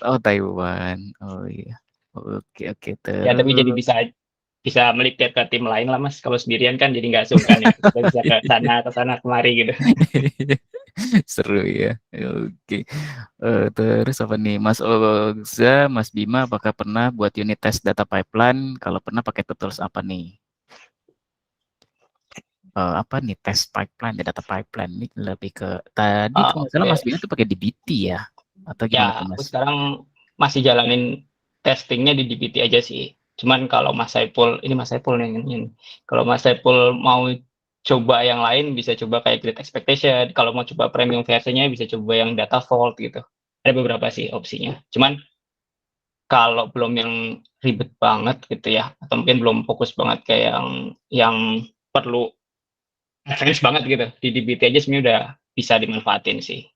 Oh, Taiwan. Oh iya. Oke. Ya tapi jadi bisa melipir ke tim lain lah Mas. Kalau sendirian kan jadi nggak sungkan ya. Kita bisa ke sana kemari gitu. Seru ya. Oke. Terus apa nih Mas Oza, Mas Bima, apakah pernah buat unit test data pipeline? Kalau pernah pakai tools apa nih? Apa nih test pipeline, data pipeline ini lebih ke tadi kalau misalnya Mas Bima itu pakai DBT ya atau gimana tuh Mas? Aku sekarang masih jalanin testingnya di DBT aja sih. Cuman kalau Mas Saiful nih. Kalau Mas Saiful mau coba yang lain bisa coba kayak Great Expectation. Kalau mau coba premium versinya bisa coba yang Data Vault gitu. Ada beberapa sih opsinya. Cuman kalau belum yang ribet banget gitu ya, atau mungkin belum fokus banget kayak yang perlu advance banget gitu, di DBT aja sebenarnya udah bisa dimanfaatin sih.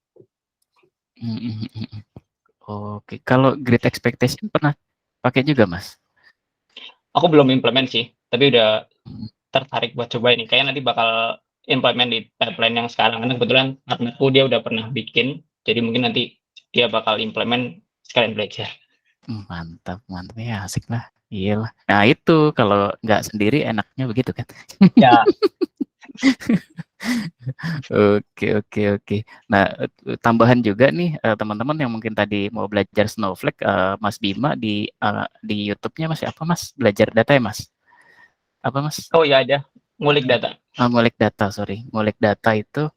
Oke, kalau Great Expectation pernah pakai juga Mas? Aku belum implement sih, tapi udah tertarik buat coba ini. Kayaknya nanti bakal implement di pipeline yang sekarang, karena kebetulan partnerku dia udah pernah bikin, jadi mungkin nanti dia bakal implement sekalian belajar. Mantap ya, asik lah. Iya lah. Nah itu kalau nggak sendiri enaknya begitu kan? Ya. Oke. Nah, tambahan juga nih teman-teman yang mungkin tadi mau belajar Snowflake, Mas Bima di YouTube-nya Mas apa Mas? Belajar data ya Mas? Apa Mas? Oh ya ada, ngulik data. Ngulik data, sorry. Ngulik data itu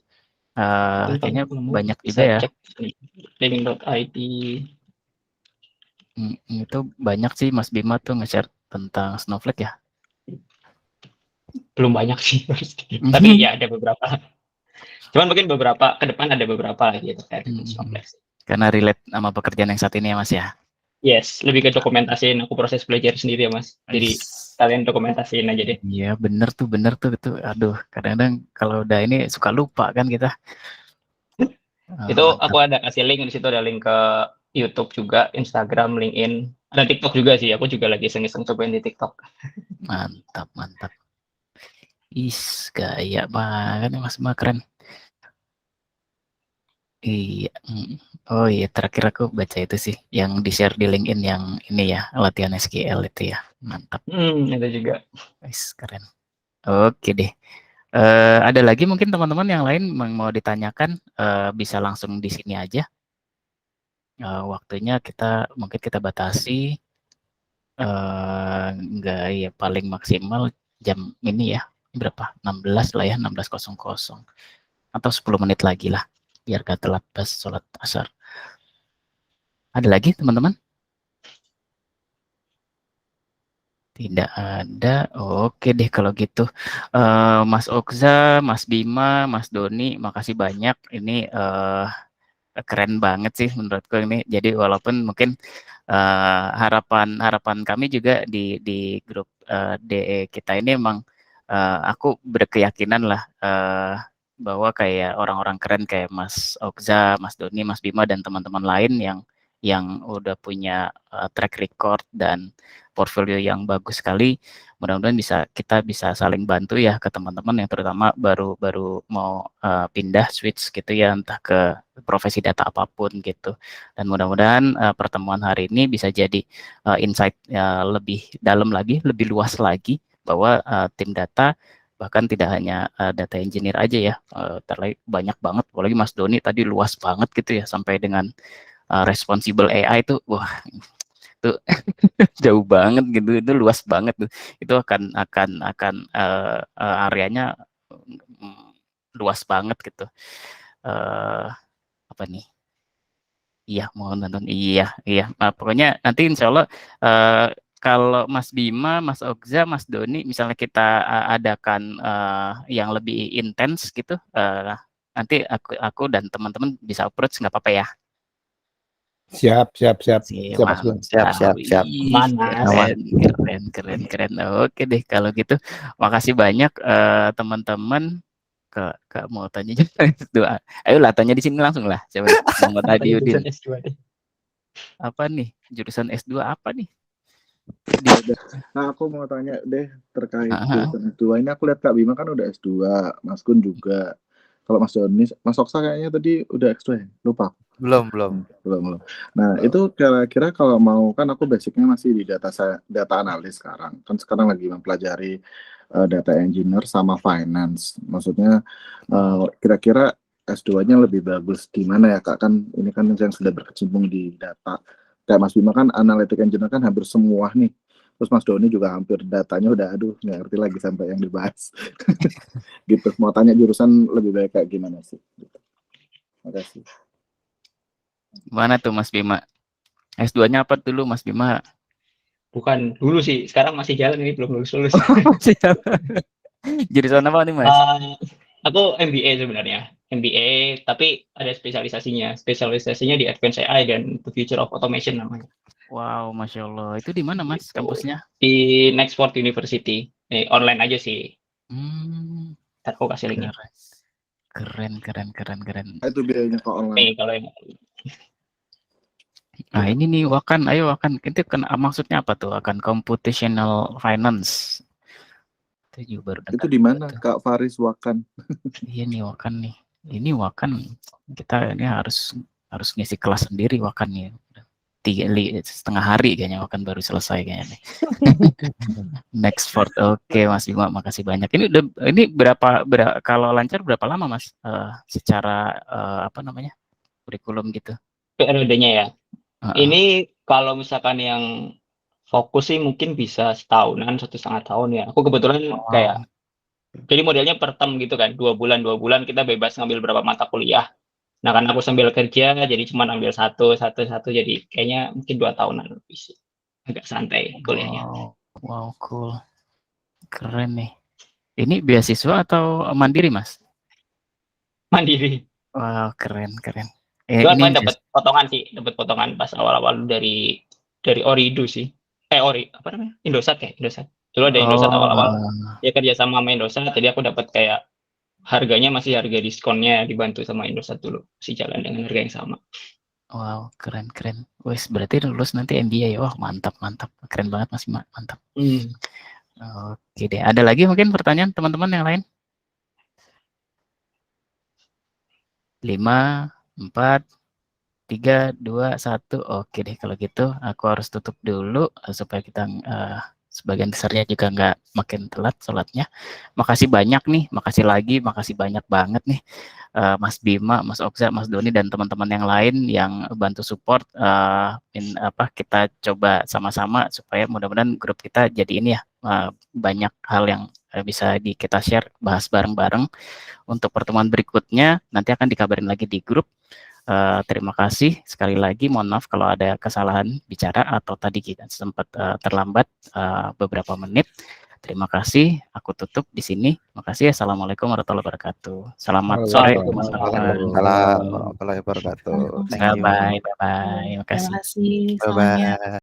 kayaknya banyak juga ya. Living.it. Itu banyak sih Mas Bima tuh nge-share tentang Snowflake ya. Belum banyak sih, tapi ya ada beberapa. Cuman mungkin beberapa ke depan ada beberapa lagi gitu kayak Snowflake. Karena relate sama pekerjaan yang saat ini ya Mas ya. Yes, lebih ke dokumentasiin, aku proses belajar sendiri ya Mas. Jadi kalian dokumentasiin aja deh. Iya bener tuh itu. Aduh, kadang-kadang kalau udah ini suka lupa kan kita. Itu aku Mantap. ada kasih link di situ, ada link ke YouTube juga, Instagram, LinkedIn, ada TikTok juga sih. Aku juga lagi iseng-iseng cobain di TikTok. Mantap. Gaya banget nih Mas Bima, keren. Iya. Oh iya, terakhir aku baca itu sih, yang di-share di LinkedIn yang ini ya, latihan SQL itu ya. Mantap. Itu juga. Keren. Oke deh. Ada lagi mungkin teman-teman yang lain mau ditanyakan, bisa langsung di sini aja. Waktunya mungkin kita batasi, enggak ya, paling maksimal jam ini ya, berapa? 16 lah ya, 16.00 atau 10 menit lagi lah, biar gak telat pas sholat asar. Ada lagi teman-teman? Tidak ada. Oke deh kalau gitu. Mas Okza, Mas Bima, Mas Doni, makasih banyak. Ini keren banget sih menurutku ini. Jadi walaupun mungkin harapan kami juga di grup DE kita ini emang aku berkeyakinan lah bahwa kayak orang-orang keren kayak Mas Okza, Mas Doni, Mas Bima dan teman-teman lain yang udah punya track record dan portfolio yang bagus sekali. Mudah-mudahan kita bisa saling bantu ya ke teman-teman yang terutama baru mau pindah switch gitu ya, entah ke profesi data apapun gitu. Dan mudah-mudahan pertemuan hari ini bisa jadi insight lebih dalam lagi, lebih luas lagi bahwa tim data bahkan tidak hanya data engineer aja ya, banyak banget. Apalagi Mas Doni tadi luas banget gitu ya, sampai dengan responsible AI itu, wah itu jauh banget gitu, itu luas banget tuh. Itu akan areanya luas banget gitu. Apa nih? Iya, mau nonton. Iya. Pokoknya nanti insya Allah kalau Mas Bima, Mas Okza, Mas Doni, misalnya kita adakan yang lebih intens gitu, nanti aku dan teman-teman bisa approach, nggak apa-apa ya? Siap, Mas Bim. Siap. Wih, Mana? keren. Oke deh kalau gitu. Makasih banyak teman-teman. Kak mau tanya juga S2. Ayolah tanya di sini langsung lah. Siapa nih? Muhammad Tanya Adiudin. jurusan S2 deh. Apa nih? Jurusan S2 apa nih? Nah, aku mau tanya deh terkait Aha. jurusan S2. Ini aku lihat Kak Bima kan udah S2, Mas Kun juga. Kalau Mas Doni, Mas Oksa kayaknya tadi udah S2 ya? Lupa. Belum. Nah, itu kira-kira kalau mau, kan aku basicnya masih di data analis sekarang. Kan sekarang lagi mempelajari data engineer sama finance. Maksudnya kira-kira S2-nya lebih bagus di mana ya Kak? Kan ini kan yang sudah berkecimpung di data. Kayak Mas Bima kan analytic engineer kan hampir semua nih. Terus Mas Doni juga hampir datanya udah aduh nggak ngerti lagi sampai yang dibahas. Gitu. Mau tanya jurusan lebih baik kayak gimana sih? Gitu. Makasih. Gimana tuh Mas Bima? S2-nya apa dulu Mas Bima? Bukan dulu sih, sekarang masih jalan ini, belum lulus. Siap. Jurusan apa nih Mas? Aku MBA sebenarnya. MBA, tapi ada spesialisasinya. Spesialisasinya di Advanced AI dan The Future of Automation namanya. Wow, Masya Allah. Itu di mana Mas kampusnya? Di Nextport University. Online aja sih. Ntar aku kasih linknya. Keren. Itu biayanya kok online. Nih kalau yang Nah ini nih Wakan, ayo Wakan. Itu kan maksudnya apa tuh? Akan computational finance. Itu juga baru dengar. Itu di mana Kak Faris Wakan? Iya nih Wakan nih. Ini Wakan kita ini harus ngisi kelas sendiri Wakan nih. 3,5 hari kayaknya Wakan baru selesai kayaknya nih. Nextport. Oke Mas Bima, makasih banyak. Ini berapa kalau lancar berapa lama Mas? Secara apa namanya? Kurikulum gitu. periodenya ya. Ini kalau misalkan yang fokus sih mungkin bisa setahunan, 1,5 tahun ya. Aku kebetulan kayak, jadi modelnya per term gitu kan, 2 bulan kita bebas ngambil berapa mata kuliah. Nah karena aku sambil kerja, jadi cuma ambil satu, jadi kayaknya mungkin 2 tahunan lebih sih. Agak santai kuliahnya. Wow, cool. Keren nih. Ini beasiswa atau mandiri Mas? Mandiri. Wow, keren. Cuma ini kemarin dapat potongan sih, dapat potongan pas awal-awal dari Oridu sih. Apa namanya? Indosat ya, Indosat. Dulu ada Indosat awal-awal. Dia kerja sama Indosat, jadi aku dapat kayak harganya masih harga diskonnya dibantu sama Indosat dulu, masih jalan dengan harga yang sama. Wow, keren. Wes, berarti lulus nanti MBA. Wah, mantap. Keren banget Mas Bima, mantap. Oke deh. Ada lagi mungkin pertanyaan teman-teman yang lain? 5, 4, 3, 2, 1. Oke deh, kalau gitu aku harus tutup dulu supaya kita sebagian besarnya juga nggak makin telat sholatnya. Makasih banyak nih, makasih banyak banget nih Mas Bima, Mas Oksa, Mas Doni dan teman-teman yang lain yang bantu support. Kita coba sama-sama supaya mudah-mudahan grup kita jadi ini ya, banyak hal yang bisa kita share, bahas bareng-bareng. Untuk pertemuan berikutnya nanti akan dikabarin lagi di grup. Terima kasih sekali lagi, mohon maaf kalau ada kesalahan bicara atau tadi kita sempat terlambat beberapa menit. Terima kasih, aku tutup di sini. Makasih. Assalamualaikum warahmatullahi wabarakatuh. Selamat sore. Waalaikumsalam warahmatullahi wabarakatuh. Thank you. Bye bye. Makasih. Terima kasih Bye semuanya. bye.